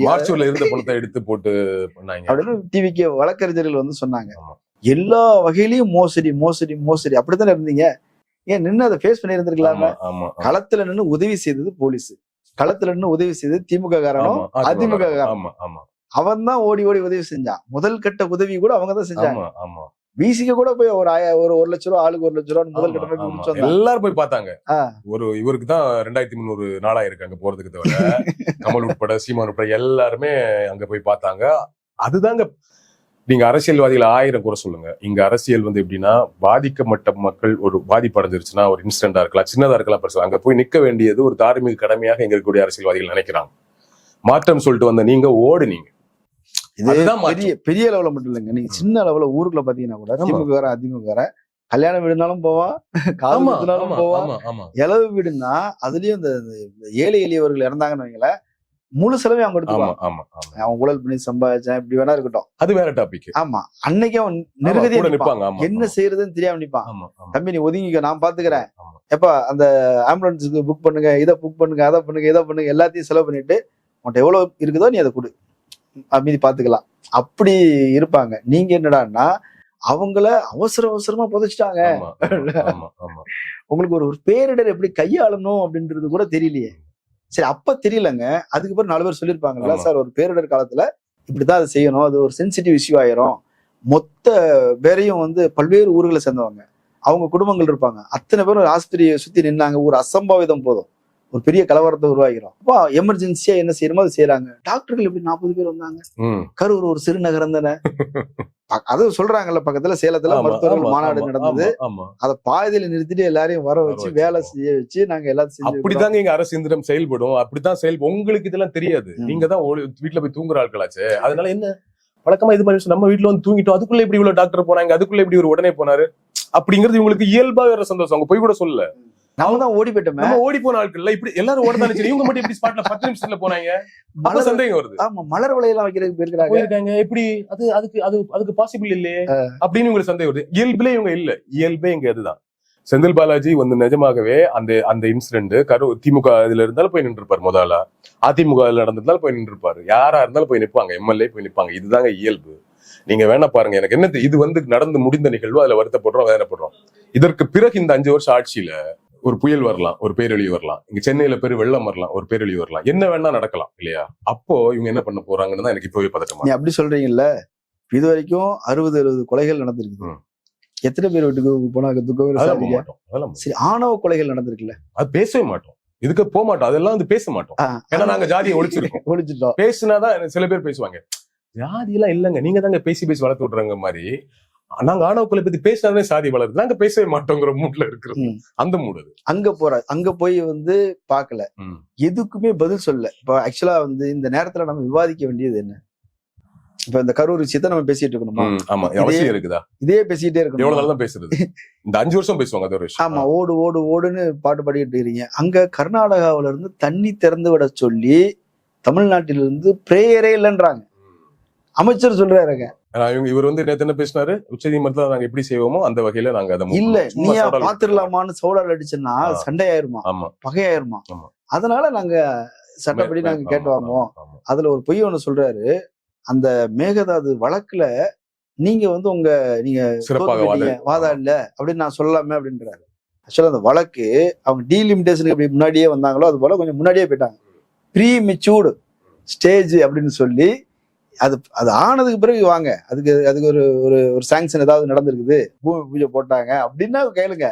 மார்ச்சூர்ல இருந்த பணத்தை எடுத்து போட்டு பண்ணாங்க அப்படின்னு டிவிக்கு வழக்கறிஞர்கள் வந்து சொன்னாங்க. எல்லா வகையிலயும் மோசடி மோசடி மோசடி அப்படித்தானே இருந்தீங்க. ஏன் நின்று அதை ஃபேஸ் பண்ணி இருந்திருக்கலாம? களத்துல நின்று உதவி செய்தது போலீஸ், களத்துல நின்று உதவி செய்தது திமுக காரனும் அதிமுக காரனும். அவன் தான் ஓடி ஓடி உதவி செஞ்சான். முதல் கட்ட உதவி கூட அவங்க தான் செஞ்சாங்க. விசிக்கு கூட போய் ஒரு 1 லட்சம் ரூபா, ஆளுக்கு 1 லட்சம் ரூபா முதல் கட்ட எல்லாரும் போய் பார்த்தாங்க. இவருக்கு தான் 2300 நாளா இருக்கு அங்க போறதுக்கு தவிர கமல் உட்பட சீமான் உட்பட எல்லாருமே அங்க போய் பார்த்தாங்க. அதுதாங்க, நீங்க அரசியல்வாதிகள் 1000 குறை சொல்லுங்க, இங்க அரசியல் வந்து எப்படின்னா, பாதிக்கப்பட்ட மக்கள் ஒரு பாதிப்பு அடைஞ்சிருச்சுன்னா ஒரு இன்சிடென்டா இருக்கலாம், சின்னதா இருக்கலாம், பெருசா அங்க போய் நிக்க வேண்டியது ஒரு தார்மீக கடமையாக எங்க இருக்கக்கூடிய அரசியல்வாதிகள் நினைக்கிறாங்க. மாற்றம் சொல்லிட்டு வந்த நீங்க ஓடுனீங்க. பெரிய பெரிய லெவல மட்டும் இல்லைங்க, நீங்க சின்ன லெவல ஊருக்குள்ள பாத்தீங்கன்னா கூட திமுக அதிமுக கல்யாண வீடுனாலும் போவான், காது குத்துனாலும் போவான். இளவு வீடுன்னா அதுலயும் இந்த ஏழை எளியவர்கள் இறந்தாங்கன்னு வைங்கள, முழு செலவே அவங்க எடுத்துக்குவாங்க. அவன் ஊழல் பண்ணி சம்பாதிச்சான் இப்படி வேணா இருக்கட்டும், அது வேற டாபிக். ஆமா, அன்னைக்கு அவன் நிர்கதியா நிப்பாங்க, என்ன செய்யறதுன்னு தெரியாம நிப்பான். தம்பி நீ ஒதுங்கிக்க, நான் பாத்துக்கிறேன், எப்ப அந்த ஆம்புலன்ஸுக்கு புக் பண்ணுங்க, இதை புக் பண்ணுங்க, அதை பண்ணுங்க, இதை பண்ணுங்க, எல்லாத்தையும் செலவு பண்ணிட்டு உன்கிட்ட எவ்வளவு இருக்குதோ நீ அதை கொடு, மீதி பாத்துக்கலாம், அப்படி இருப்பாங்க. நீங்க என்னடான்னா அவங்கள அவசரமா புதைச்சிட்டாங்க. உங்களுக்கு ஒரு பேரிடர் எப்படி கையாளணும் அப்படின்றது கூட தெரியலையே. சரி, அப்ப தெரியலங்க, அதுக்கப்புறம் 4 பேர் சொல்லியிருப்பாங்கல்ல, சார் ஒரு பேரிடர் காலத்துல இப்படிதான் அதை செய்யணும், அது ஒரு சென்சிட்டிவ் இஷ்யூ ஆயிரும். மொத்த பேரையும் வந்து பல்வேறு ஊர்களை சேர்ந்தவங்க, அவங்க குடும்பங்கள் இருப்பாங்க, அத்தனை பேரும் ஆஸ்பத்திரியை சுத்தி நின்னாங்க. ஒரு அசம்பாவிதம் போதும், ஒரு பெரிய கலவரத்தை உருவாக்கிறோம். அப்போ எமர்ஜென்சியா என்ன செய்யணுமோ அது செய்யறாங்க. டாக்டர்கள் எப்படி 40 பேர் வந்தாங்க? கரூர் ஒரு சிறு நகரம் தானே. அது சொல்றாங்கல்ல, பக்கத்துல சேலத்துல மருத்துவர்கள் மாநாடு நடந்தது. அத பாதியில நிறுத்திட்டு எல்லாரையும் வர வச்சு வேலை செய்ய வச்சு நாங்க எல்லாத்தையும் அப்படிதாங்க எங்க அரசு இயந்திரம் செயல்படும். அப்படித்தான் உங்களுக்கு இதெல்லாம் தெரியாது. நீங்க தான் வீட்டுல போய் தூங்குற ஆட்களாச்சு. அதனால என்ன வழக்கமா இது மாதிரி நம்ம வீட்டுல வந்து தூங்கிட்டோம், அதுக்குள்ள இப்படி இவ்வளவு டாக்டர் போனாங்க, அதுக்குள்ள இப்படி ஒரு உடனே போனாரு அப்படிங்கிறது இவங்களுக்கு இயல்பா வேற சந்தோஷம். அவங்க போய் கூட சொல்ல நாம தான் ஓடி போயிட்டோமே. நம்ம ஓடி போன ஆட்கள் இப்படி எல்லாரும் ஓடதானே சரி, இவங்க மட்டும் எப்படி ஸ்பாட்ல 10 நிமிஷத்துல போனாங்க? மழை சந்தேகம் வருது. ஆமா, மலர் வளையெல்லாம் வைக்கிறதுக்கு போயிருக்காங்க. எப்படி அதுக்கு பாசிபிள் இல்லையே அப்படின்னு உங்களுக்கு சந்தேகம் வருது. இயல்புல இவங்க இல்ல, இயல்பே இங்க அதுதான். செந்தில் பாலாஜி வந்து நிஜமாகவே அந்த இன்சிடென்ட் திமுக இதுல இருந்தாலும் போய் நின்று இருப்பாரு, முதல்ல அதிமுக நடந்திருந்தாலும் போய் நின்று இருப்பாரு, யாரா இருந்தாலும் போய் நிற்பாங்க, எம்எல்ஏ போய் நிற்பாங்க. இதுதாங்க இயல்பு. நீங்க வேணா பாருங்க, எனக்கு என்ன இது வந்து நடந்து முடிந்த நிகழ்வு, அதுல வருத்தப்படுறோம், வேதனைப்படுறோம். இதற்கு பிறகு இந்த 5 வருஷம் ஆட்சியில ஒரு புயல் வரலாம், ஒரு பேரழிவு வரலாம், இங்க சென்னையில வெள்ளம் வரலாம், ஒரு பேரழிவு வரலாம், என்ன வேணா நடக்கலாம் இல்லையா? அப்போ இவங்க என்ன பண்ண போறாங்கன்னு தான் எனக்கு இப்பவே பதட்டமா. நீ அப்படி சொல்றீங்கல்ல, இது வரைக்கும் 60-70 கொலைகள் நடந்திருக்கு. எத்தனை பேர் வீட்டுக்கு போனாங்க துக்கம்? சரி, ஆணவ கொலைகள் நடந்திருக்குல்ல, அது பேசவே மாட்டோம், இதுக்கு போக மாட்டோம், அதெல்லாம் வந்து பேச மாட்டோம். ஏன்னா நாங்க ஜாதியை ஒழிச்சிட்டோம். பேசினாதான் சில பேர் பேசுவாங்க, ஜாதி எல்லாம் இல்லங்க, நீங்க தாங்க பேசி வளர்த்து விடுறாங்க மாதிரி. நாங்க ஆணவ கொலை பத்தி பேசினாலே சாதி வளருது, நாங்க பேசவே மாட்டோங்கிற மூட்ல இருக்கிறோம். அந்த மூடு அங்க போய் வந்து பாக்கல, எதுக்குமே பதில் சொல்ல. இப்ப ஆக்சுவலா வந்து இந்த நேரத்துல நம்ம விவாதிக்க வேண்டியது என்ன? இப்ப இந்த கரூர் விஷயத்த நம்ம பேசிட்டு இருக்கணுமா? ஆமா, அவசியம் இருக்குதா? இதே பேசிட்டே இருக்கணும். எவ்வளவு நாள் தான் பேசுறது? இந்த 5 வருஷம் பேசுவாங்க, அது ஒரு விஷயம். ஆமா, ஓடு ஓடு ஓடுன்னு பாட்டு பாடிட்டு இருக்கீங்க. அங்க கர்நாடகாவில இருந்து தண்ணி திறந்து விட சொல்லி தமிழ்நாட்டிலிருந்து பிரேயரே இல்லைன்றாங்க. அமைச்சர் சொல்றாருங்க. இவர் வந்து நேத்து என்ன பேசினாரு, உச்சநீதிமன்றத்துல நாங்க எப்படி செய்வோமோ அந்த வகையில நாங்க அதை இல்ல, நீயா பாத்துடலாமான்னு சவுடால் அடிச்சுன்னா சண்டையாயிருமா, பகையாயிருமா. அதனால நாங்க சட்டப்படி நாங்க கேட்டுவாங்க. அதுல ஒரு பொய் ஒண்ணு சொல்றாரு, அந்த மேகதாது வழக்குல நீங்க வந்து நீங்க வாதாடல அப்படின்னு நான் சொல்லலாமே அப்படின்றாரு. ஆக்சுவலா அந்த வழக்கு அவங்க டீலிமிட்டேஷனுக்கு எப்படி முன்னாடியே வந்தாங்களோ அது போல கொஞ்சம் முன்னாடியே போயிட்டாங்க. ப்ரீ மெச்சூர்டு ஸ்டேஜ் அப்படின்னு சொல்லி அது ஆனதுக்கு பிறகு வாங்க, அதுக்கு ஒரு சாங்ஷன் ஏதாவது நடந்திருக்குது, பூமி பூஜை போட்டாங்க அப்படின்னா கேளுங்க.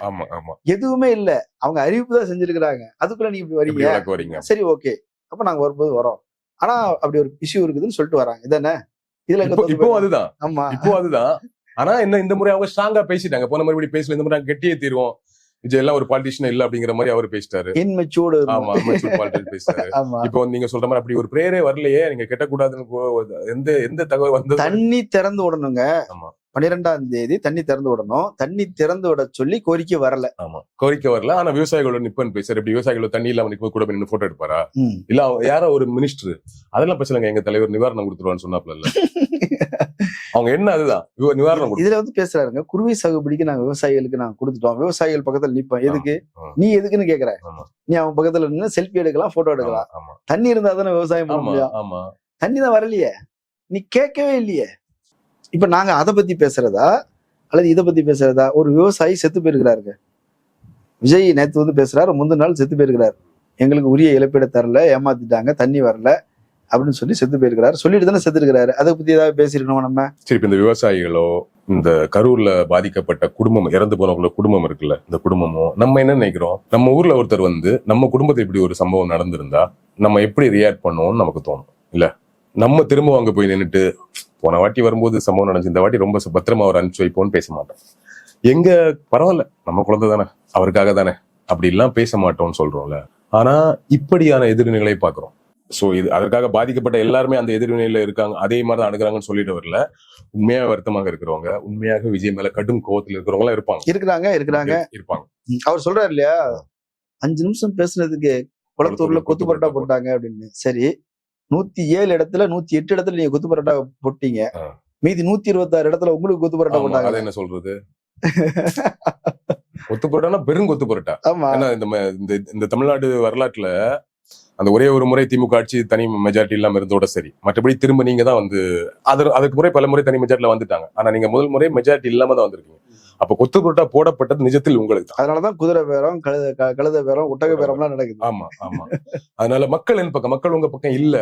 எதுவுமே இல்ல, அவங்க அறிவிப்பு தான் செஞ்சிருக்கிறாங்க. அதுக்குள்ள நீங்க இப்படி வரீங்க, சரி ஓகே, அப்ப நாங்க வரும்போது வரோம். ஆனா அப்படி ஒரு இஷ்யூ இருக்குதுன்னு சொல்லிட்டு வராங்க. இதானே இதுல இப்போ அதுதான். ஆமா, இப்போ அதுதான். ஆனா என்ன இந்த முறை அவங்க ஸ்ட்ராங்கா பேசிட்டாங்க. போன முறை இப்படி பேசல, இந்த முறை கெட்டியே தீர்வோம், விஜய் எல்லாம் ஒரு பாலிட்டிஷியன் இல்ல அப்படிங்கிற மாதிரி அவர் பேசிட்டாரு. இப்போ நீங்க சொல்ற மாதிரி அப்படி ஒரு பிரேயரே வரலையே, நீங்க கெட்டக்கூடாதுன்னு எந்த தகவல் வந்து தண்ணி திறந்து விடணுங்க. 12ஆம் தேதி தண்ணி திறந்து விடணும். தண்ணி திறந்து விட சொல்லி கோரிக்கை வரல. ஆமா, கோரிக்கை வரல. ஆனா விவசாயிகளோட நிப்பன் பேசுற, இப்படி விவசாயிகளோட தண்ணி இல்லாம நிப்ப கூட நின்று போட்டோ எடுப்பாரா? இல்ல யாரோ ஒரு மினிஸ்டர் அதெல்லாம் பேசலங்க, எங்க தலைவர் நிவாரணம் கொடுத்துருவான்னு சொன்னாப்ல. அவங்க என்ன அதுதான் நிவாரணம். இதுல வந்து பேசுறாருங்க, குருவி சாகுபடிக்கு நாங்க விவசாயிகளுக்கு நாங்க கொடுத்துட்டோம், விவசாயிகள் பக்கத்துல நிப்போம். எதுக்கு நீ எதுக்குன்னு கேக்குற? நீ அவன் பக்கத்துல நின்று செல்ஃபி எடுக்கலாம், போட்டோ எடுக்கலாம். தண்ணி இருந்தா தானே விவசாயம் பண்ண முடியும். தண்ணி தான் வரலையே, நீ கேட்கவே இல்லையே. இப்ப நாங்க அதை பத்தி பேசுறதா அல்லது இதை பத்தி பேசுறதா? ஒரு விவசாயி செத்து போயிருக்கிறாருங்க. விஜய் நேத்து வந்து பேசுறாரு, முந்தின நாள் செத்து போயிருக்கிறாரு. எங்களுக்கு உரிய இழப்பீடு தரல, ஏமாத்திட்டாங்க, தண்ணி வரல அப்படின்னு சொல்லி செத்து போயிருக்கிறாரு. சொல்லிட்டு தானே செத்து இருக்கிறாரு. அதை பத்தி ஏதாவது பேசிருக்கணும் நம்ம. சரி, இப்ப இந்த விவசாயிகளோ இந்த கரூர்ல பாதிக்கப்பட்ட குடும்பம், இறந்து போனவங்களோட குடும்பம் இருக்குல்ல, இந்த குடும்பமோ நம்ம என்ன நினைக்கிறோம், நம்ம ஊர்ல ஒருத்தர் வந்து நம்ம குடும்பத்தை இப்படி ஒரு சம்பவம் நடந்திருந்தா நம்ம எப்படி ரியாக்ட் பண்ணுவோம்னு நமக்கு தோணும் இல்ல? நம்ம திரும்ப அங்க போய் நின்றுட்டு போன வாட்டி வரும்போது சம்பவம் நடந்துச்சு, இந்த வாட்டி ரொம்ப பத்திரமா அவர் அனுப்பிச்சு வைப்போம்னு பேச மாட்டோம். எங்க பரவாயில்ல, நம்ம குழந்தை தானே, அவருக்காக தானே, அப்படி எல்லாம் பேச மாட்டோம்னு சொல்றோம்ல. ஆனா இப்படியான எதிர்வினைகளை பாக்குறோம். சோ இது அதற்காக பாதிக்கப்பட்ட எல்லாருமே அந்த எதிர்வினையில இருக்காங்க, அதே மாதிரிதான் அணுகிறாங்கன்னு சொல்லிட்டு வரல. உண்மையா வருத்தமாக இருக்கிறவங்க, உண்மையாக விஜய் மேல கடும் கோவத்தில் இருக்கிறவங்க எல்லாம் இருப்பாங்க. அவர் சொல்றாரு இல்லையா, 5 நிமிஷம் பேசுனதுக்கு குளத்தூர்ல கொத்து பரோட்டா போட்டாங்க அப்படின்னு. சரி, 107 இடத்துல 108 இடத்துல நீங்க கொத்து பரோட்டா போட்டீங்க, மீதி 126 இடத்துல உங்களுக்கு கொத்து பரோட்டா போட்டாங்க. அதை என்ன சொல்றது? கொத்து பரோட்டானா பெரும் கொத்து பரோட்டா. ஏன்னா இந்த தமிழ்நாடு வரலாற்றுல அந்த ஒரே ஒரு முறை திமுக ஆட்சி தனி மெஜாரிட்டி இல்லாம இருந்தோட சரி, மற்றபடி திரும்ப நீங்க தான் வந்து அதுக்கு முறை பல முறை தனி மெஜாரிட்டில வந்துட்டாங்க. ஆனா நீங்க முதல் முறை மெஜாரிட்டி இல்லாம தான் வந்திருக்கீங்க. அப்ப கொத்து புரோட்டா போடப்பட்டது நிஜத்தில் உங்களுக்கு. அதனாலதான் குதிரை பேரம், கழுத பேரம், ஒட்டக பேரம் எல்லாம் நடக்குது. ஆமா. அதனால மக்கள் என் பக்கம், மக்கள் உங்க பக்கம் இல்ல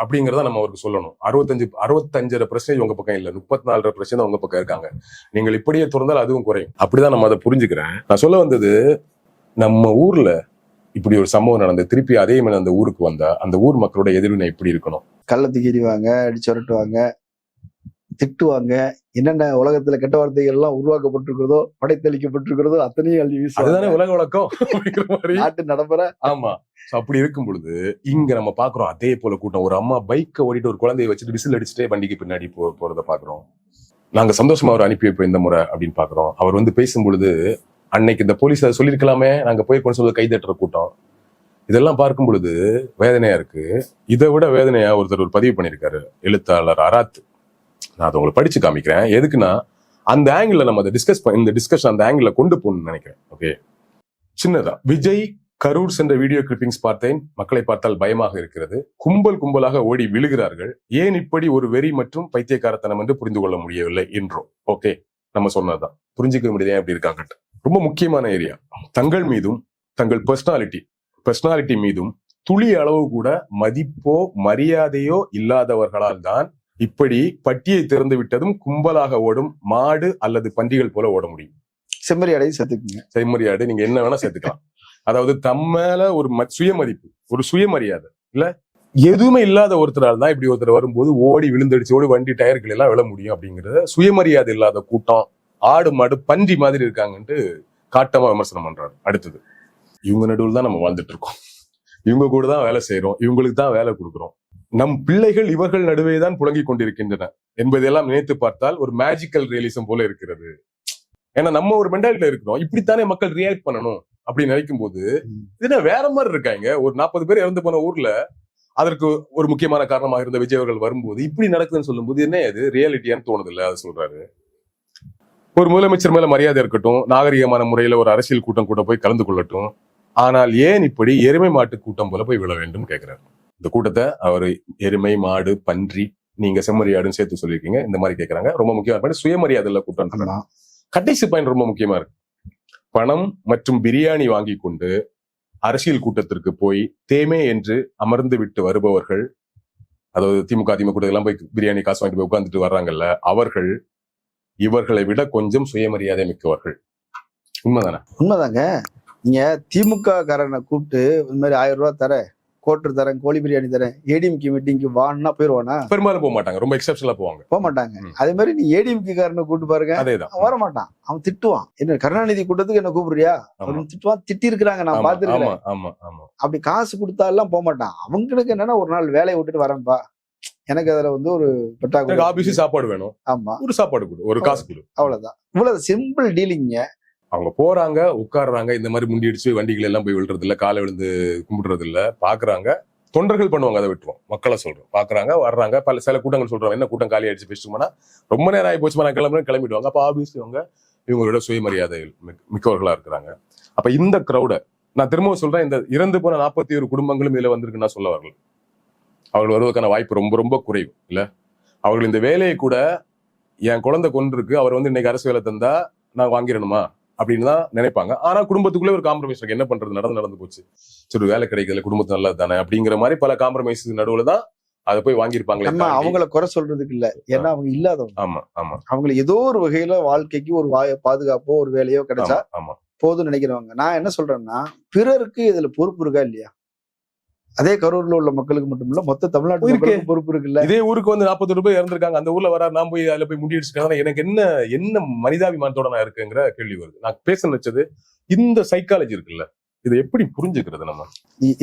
அப்படிங்கறத நம்ம அவருக்கு சொல்லணும். 65% உங்க பக்கம் இல்ல, 34% உங்க பக்கம் இருக்காங்க. நீங்கள் இப்படியே தொடர்ந்தால் அதுவும் குறையும். அப்படிதான் நம்ம அதை புரிஞ்சுக்கிறேன். நான் சொல்ல வந்தது, நம்ம ஊர்ல இப்படி ஒரு சம்பவம் நடந்து திருப்பி அதே மாதிரி அந்த ஊருக்கு வந்தா அந்த ஊர் மக்களோட எதிர்வினை எப்படி இருக்கணும்? கள்ளத்துக்கு எறிவாங்க, அடிச்சு வரட்டுவாங்க, திட்டுவாங்க, என்னென்ன உலகத்துல கெட்ட வார்த்தைகள் எல்லாம் உருவாக்கப்பட்டிருக்கிறதோ படைத்தளிக்கப்பட்டிருக்கிறதோ அத்தனையும் அள்ளி அதுதானே வீசுவாங்க. உலக வழக்கம் அப்படிங்கிற மாதிரி. நாட்டு நடைமுறை. ஆமா. So, அப்படி இருக்கும் பொழுது இங்க நம்ம பாக்குறோம் அதே போல கூட்டம். ஒரு அம்மா பைக்கை ஓடிட்டு ஒரு குழந்தைய வச்சுட்டு விசில் அடிச்சுட்டே வண்டிக்கு பின்னாடி போறத பாக்குறோம். நாங்க சந்தோஷமா அவர் அனுப்பி வைப்போம் இந்த முறை அப்படின்னு பாக்குறோம். அவர் வந்து பேசும் பொழுது அன்னைக்கு இந்த போலீஸ் அதை சொல்லியிருக்கலாமே, நாங்க போய் கொண்டு சொல்ல கைதட்டுற கூட்டம். இதெல்லாம் பார்க்கும் பொழுது வேதனையா இருக்கு. இதை விட வேதனையா ஒருத்தர் ஒரு பதிவு பண்ணியிருக்காரு, எழுத்தாளர் அராத். நான் அதை உங்களுக்கு படிச்சு காமிக்கிறேன். எதுக்குன்னா அந்த ஆங்கிள் நம்ம அதை இந்த டிஸ்கஷன் அந்த ஆங்கிள் கொண்டு போகணும்னு நினைக்கிறேன். ஓகே, சின்னதா விஜய் கரூர் சென்ற வீடியோ கிளிப்பிங்ஸ் பார்த்தேன். மக்களை பார்த்தால் பயமாக இருக்கிறது. கும்பல் கும்பலாக ஓடி விழுகிறார்கள். ஏன் இப்படி ஒரு வெறி மற்றும் பைத்தியக்காரத்தனம் என்று புரிந்து கொள்ள முடியவில்லை என்றோம். ஓகே, நம்ம சொன்னதுதான் புரிஞ்சுக்க முடியாது எப்படி இருக்காங்க. ரொம்ப முக்கியமான ஏரியா. தங்கள் மீதும் தங்கள் பர்சனாலிட்டி மீதும் துளி அளவு கூட மதிப்போ மரியாதையோ இல்லாதவர்களால் தான் இப்படி பட்டியை திறந்து விட்டதும் கும்பலாக ஓடும் மாடு அல்லது பன்றிகள் போல ஓட முடியும். செம்மறியாடையும் சேர்த்துக்குங்க. செம்மறியாடு நீங்க என்ன வேணா சேர்த்துக்கலாம். அதாவது தம்மேல ஒரு சுயமதிப்பு, ஒரு சுயமரியாதை இல்ல எதுவுமே இல்லாத ஒருத்தரால் தான் இப்படி ஒருத்தர் வரும்போது ஓடி விழுந்தடிச்சு ஓடி வண்டி டயர்கள் எல்லாம் விழ முடியும். அப்படிங்கறது சுயமரியாதை இல்லாத கூட்டம், ஆடு மாடு பன்றி மாதிரி இருக்காங்கன்ட்டு காட்டமா விமர்சனம் பண்றாரு. அடுத்தது, இவங்க நடுவில் தான் நம்ம வாழ்ந்துட்டு இருக்கோம், இவங்க கூட தான் வேலை செய்யறோம், இவங்களுக்கு தான் வேலை கொடுக்குறோம், நம் பிள்ளைகள் இவர்கள் நடுவே தான் புழங்கி கொண்டிருக்கின்றன என்பதெல்லாம் நினைத்து பார்த்தால் ஒரு மேஜிக்கல் ரியலிசம் போல இருக்கிறது. ஏன்னா நம்ம ஒரு மென்டாலிட்டியில இருக்கிறோம், இப்படித்தானே மக்கள் ரியாக்ட் பண்ணணும் அப்படின்னு நினைக்கும் போது இதுனா வேற மாதிரி இருக்காங்க. ஒரு 40 பேர் இறந்து போன ஊர்ல அதற்கு ஒரு முக்கியமான காரணமாக இருந்த விஜய் அவர்கள் வரும்போது இப்படி நடக்குதுன்னு சொல்லும் போது என்ன அது ரியாலிட்டியான்னு தோணுது இல்ல. அதை சொல்றாரு. ஒரு முதலமைச்சர் மேல மரியாதை இருக்கட்டும், நாகரிகமான முறையில ஒரு அரசியல் கூட்டம் கூட போய் கலந்து கொள்ளட்டும், ஆனால் ஏன் இப்படி எருமை மாட்டு கூட்டம் போல போய் விழ வேண்டும் கேட்கிறாரு. இந்த கூட்டத்தை அவர் எருமை மாடு பன்றி நீங்க செம்மறியாடுன்னு சேர்த்து சொல்லியிருக்கீங்க, இந்த மாதிரி கேட்கறாங்க. ரொம்ப முக்கியமான சுயமரியாதை இல்ல கூட்டம். கடைசி பாயிண்ட் ரொம்ப முக்கியமா இருக்கு. பணம் மற்றும் பிரியாணி வாங்கி கொண்டு அரசியல் கூட்டத்திற்கு போய் தேமே என்று அமர்ந்து விட்டு வருபவர்கள், அதாவது திமுக எல்லாம் போய் பிரியாணி காசு வாங்கிட்டு போய் உட்கார்ந்துட்டு வர்றாங்கல்ல, அவர்கள் இவர்களை விட கொஞ்சம் சுயமரியாதை மிக்கவர்கள். உண்மைதானே? உண்மைதாங்க. நீங்க திமுக காரனை கூப்பிட்டு இந்த மாதிரி 1000 ரூபாய் தரேன், கோட்டர் தரேன், கோழி பிரியாணி தரேன், ஏடிஎம்கே மீட்டிங்க்கு வான்னா போயிருவானா? பெரும்பாலும் போக மாட்டாங்க, ரொம்ப எக்ஸப்ஷனலா போக மாட்டாங்க. அதே மாதிரி நீ ஏடிஎம்கே காரனை கூப்பிட்டு பாருங்க, அதேதான் வர மாட்டான். அவன் திட்டுவான், என்ன கருணாநிதி கூட்டத்துக்கு என்ன கூப்பிடுறியா அப்படின்னு திட்டுவான். திட்டி இருக்கிறாங்க, நான் பாத்துருக்கேன். அப்படி காசு கொடுத்தா எல்லாம் போக மாட்டான். அவங்களுக்கு என்னன்னா ஒரு நாள் வேலையை விட்டுட்டு வரேன்பா, எனக்கு அதுல வந்து ஒரு பட்டாக்குறை, ஆபீஸ் சாப்பாடு வேணும், ஆமா ஒரு சாப்பாடு கொடு, ஒரு காசு கொடு, அவ்வளவுதான். இவ்வளவு சிம்பிள் டீலிங்க. அவங்க போறாங்க, உட்கார்றாங்க, இந்த மாதிரி முண்டி அடிச்சு வண்டிகள் எல்லாம் போய் விழுறது இல்ல, காலை விழுந்து கும்பிடுறது இல்ல, பாக்குறாங்க. தொண்டர்கள் பண்ணுவாங்க, அதை விட்டுருவோம். மக்களை சொல்றோம், பாக்குறாங்க, வர்றாங்க. சில கூட்டங்கள் சொல்றாங்க, என்ன கூட்டம் காலி அடிச்சு பேசிட்டோம்னா ரொம்ப நேரம் ஆகி போச்சு, நான் கிளம்பிடுவாங்க. அப்ப ஆபீஸ் இவங்களோட சுயமரியாதை மிக்கவர்களா இருக்கிறாங்க. அப்ப இந்த கிரௌட நான் திரும்பவும் சொல்றேன், இந்த இறந்து போன 41 குடும்பங்களும் இதுல வந்திருக்குன்னா சொல்ல வரல. அவர்கள் வருவதற்கான வாய்ப்பு ரொம்ப ரொம்ப குறைவு இல்ல. அவர்கள் இந்த வேலையை கூட, என் குழந்தை கொண்டிருக்கு, அவர் வந்து இன்னைக்கு அரசு வேலை தந்தா நான் வாங்கிடணுமா அப்படின்னு தான் நினைப்பாங்க. ஆனா குடும்பத்துக்குள்ளே ஒரு காம்ப்ரமைஸ் இருக்கு. என்ன பண்றது, நடந்து போச்சு, சரி வேலை கிடைக்கல, குடும்பத்து நல்லது தானே அப்படிங்கிற மாதிரி பல காம்ப்ரமைஸ் நடுவுல தான் அதை போய் வாங்கியிருப்பாங்களே. அவங்கள குறை சொல்றதுக்கு இல்ல, ஏன்னா அவங்க இல்லாதவங்க. ஆமா ஆமா, அவங்களுக்கு ஏதோ ஒரு வகையில வாழ்க்கைக்கு ஒரு பாதுகாப்போ ஒரு வேலையோ கிடைச்சா போதும்னு நினைக்கிறவங்க. நான் என்ன சொல்றேன்னா, பிறருக்கு இதுல பொறுப்பு இருக்கா இல்லையா? அதே கரூர்ல உள்ள மக்களுக்கு மட்டும் இல்ல, மொத்த தமிழ்நாட்டு மக்களுக்கு பொறுப்பு இருக்குல்ல. இதே ஊருக்கு வந்து 40 பேர் இறந்திருக்காங்க, அந்த ஊர்ல வர நான் போய் அதுல போய் முடியடிச்சுக்காங்க, எனக்கு என்ன மனிதாபிமானத்தோட நான் இருக்குங்கிற கேள்வி வருது. நான் பேச நினைச்சது இந்த சைக்காலஜி இருக்குல்ல, இதை எப்படி புரிஞ்சுக்கிறது நம்ம?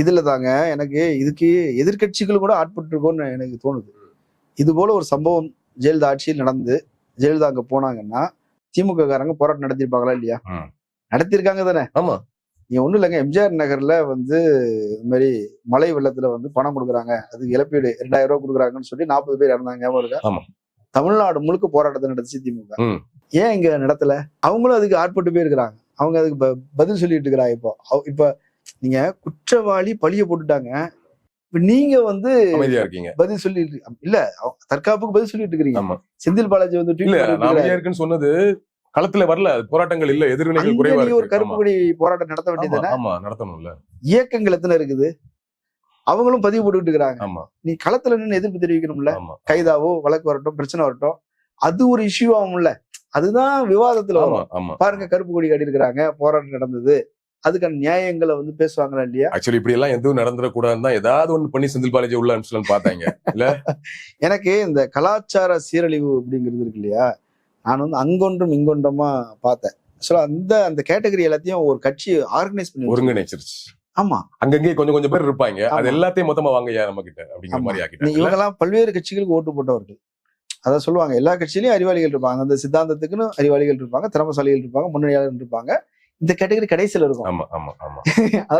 இதுல தாங்க எனக்கு இதுக்கு எதிர்கட்சிகள் கூட ஆட்பட்டு இருக்கோன்னு எனக்கு தோணுது. இது போல ஒரு சம்பவம் ஜெயலலிதா ஆட்சியில் நடந்து ஜெயலலிதா அங்க போனாங்கன்னா திமுக காரங்க போராட்டம் நடத்திருப்பாங்களா இல்லையா? நடத்திருக்காங்க தானே. ஆமா, நீங்க ஒண்ணும் இல்லைங்க, எம்ஜிஆர் நகர்ல வந்து இந்த மாதிரி மழை வெள்ளத்துல வந்து பணம் கொடுக்குறாங்க, அதுக்கு இழப்பீடு 2000 ரூபாய் கொடுக்குறாங்கன்னு சொல்லி 40 பேர் இறந்தாங்க, ஞாபகம் இருக்கா? தமிழ்நாடு முழுக்க போராட்டத்தை நடந்துச்சு திமுக. ஏன் இங்க நடத்தல? அவங்களும் அதுக்கு ஆட்பட்டு போயிருக்கிறாங்க, அவங்க அதுக்கு பதில் சொல்லிட்டு இருக்கிறாங்க. இப்ப நீங்க குற்றவாளி பழிய போட்டுட்டாங்க, இப்ப நீங்க வந்து பதில் சொல்லிட்டு இல்ல, தற்காப்புக்கு பதில் சொல்லிட்டு இருக்கிறீங்க. செந்தில் பாலாஜி வந்து சொன்னது களத்துல வரல, போராட்டங்கள் இல்ல, எதிர்வினைகள் குறைவா இருக்கு. ஒரு கருப்பு கொடி போராட்டம் நடத்த வேண்டியதுதானே? ஆமா, நடத்தணும்ல. இயக்கங்கள் எத்தனை இருக்குது, அவங்களும் பதிவு போட்டுக்கிட்டு இருக்கிறாங்க. நீ களத்துல நின்று எதிர்ப்பு தெரிவிக்கணும்ல. கைதாவோ வழக்கு வரட்டும், பிரச்சனை வரட்டும், அது ஒரு இஷ்யூ ஆகும்ல. அதுதான் விவாதத்துல வரும். பாருங்க, கருப்பு கொடி காட்டி இருக்கிறாங்க, போராட்டம் நடந்தது, அதுக்கான நியாயங்களை வந்து பேசுவாங்களா இல்லையா? ஆக்சுவலி இப்படி எல்லாம் எதுவும் நடந்துடக்கூடாதுன்னு தான் ஏதாவது ஒண்ணு பண்ணி செந்தில் பாலாஜி உள்ள அனுப்பிச்சலாம்னு பார்த்தாங்க இல்ல. எனக்கு இந்த கலாச்சார சீரழிவு அப்படிங்கிறது இருக்கு இல்லையா, நான் வந்து அங்கொன்றும் இங்கொன்றமா பார்த்தேன். அந்த கேட்டகரி எல்லாத்தையும் ஒரு கட்சி ஆர்கனைஸ் பண்ணி ஒருங்கிணைச்சிருச்சு. ஆமா, அங்கங்கே கொஞ்சம் கொஞ்சம் பேர் இருப்பாங்க, அது எல்லாத்தையும் மொத்தமா வாங்க நம்ம கிட்ட அப்படிங்கிற மாதிரி ஆக்கிட்டாங்க. இவங்க எல்லாம் பல்வேறு கட்சிகளுக்கு ஓட்டு போட்டவர்கள். அதான் சொல்லுவாங்க, எல்லா கட்சியிலயும் அறிவாளிகள் இருப்பாங்க, அந்த சித்தாந்தத்துக்குன்னு அறிவாளிகள் இருப்பாங்க, திறமசாலிகள் இருப்பாங்க, முன்னணியாளர் இருப்பாங்க. இந்த கேட்டகரி கடைசியில இருக்கும். ஆமா ஆமா ஆமா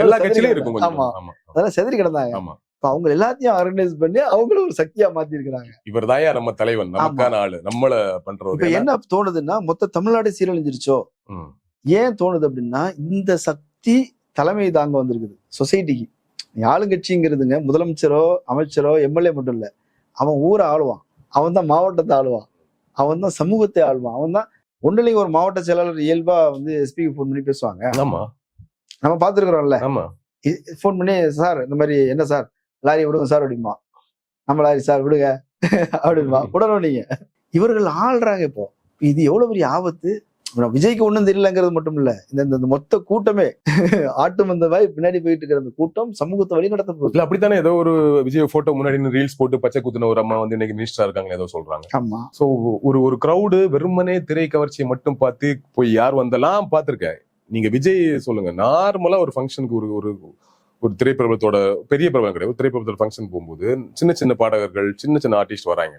எல்லா கட்சியிலயும் இருக்கும். ஆமா, அதெல்லாம் செதறி கிடந்தாங்க. இப்ப அவங்க எல்லாத்தையும் ஆர்கனைஸ் பண்ணி அவங்களும் ஒரு சக்தியா மாத்தி இருக்கிறாங்க. இவர் தாயா நம்ம தலைவன், நமக்கான ஆளு, நம்மள பண்றோம். இப்ப என்ன தோணுதுன்னா, மொத்த தமிழ்நாடு சீரழிஞ்சிருச்சோ. ஏன் தோணுது அப்படின்னா, இந்த சக்தி தலைமை தாங்க வந்திருக்குது சொசைட்டிக்கு. ஆளுங்கட்சிங்கிறதுங்க முதலமைச்சரோ அமைச்சரோ எம்எல்ஏ மட்டும் இல்ல, அவன் ஊரை ஆளுவான், அவன் தான் மாவட்டத்தை ஆளுவான், அவன் தான் சமூகத்தை ஆளுவான், அவன் தான் ஒன்றுலையும் ஒரு மாவட்ட செயலாளர் இயல்பா வந்து எஸ்பிக்கு போன் பண்ணி பேசுவாங்க. நம்ம பாத்துருக்கிறோம்ல, போன் பண்ணி சார் இந்த மாதிரி என்ன சார் லாரி விடுங்க சார் அப்படிமா, நம்ம லாரி சார் விடுங்க அப்படிமா விடணும் நீங்க. இவர்கள் ஆள்றாங்க. இப்போ இது எவ்வளவு பெரிய ஆபத்து. விஜய்க்கு ஒண்ணும் தெரியலங்கிறது மட்டும் இல்ல, இந்த மொத்த கூட்டமே ஆட்டு வந்த மாதிரி பின்னாடி போயிட்டு இருக்கிற அந்த கூட்டம் சமூகத்தை வழி நடத்த போகுது. அப்படித்தானே ஏதோ ஒரு விஜய் போட்டோ முன்னாடி ரீல்ஸ் போட்டு பச்சை குத்துன ஒரு அம்மா வந்து இன்னைக்கு மினிஸ்டரா இருக்காங்க ஏதோ சொல்றாங்க. ஆமா. சோ ஒரு கிரௌடு வெறுமனே திரை கவர்ச்சியை மட்டும் பார்த்து போய் யார் வந்தெல்லாம் பாத்திருக்கேன். நீங்க விஜய் சொல்லுங்க, நார்மலா ஒரு ஃபங்க்ஷனுக்கு ஒரு திரைப்பிரபலத்தோட பெரிய பிரபலம் கிடையாது, திரைப்பிரபலத்தோட ஃபங்க்ஷன் போகும்போது சின்ன சின்ன பாடகர்கள் சின்ன சின்ன ஆர்டிஸ்ட் வராங்க,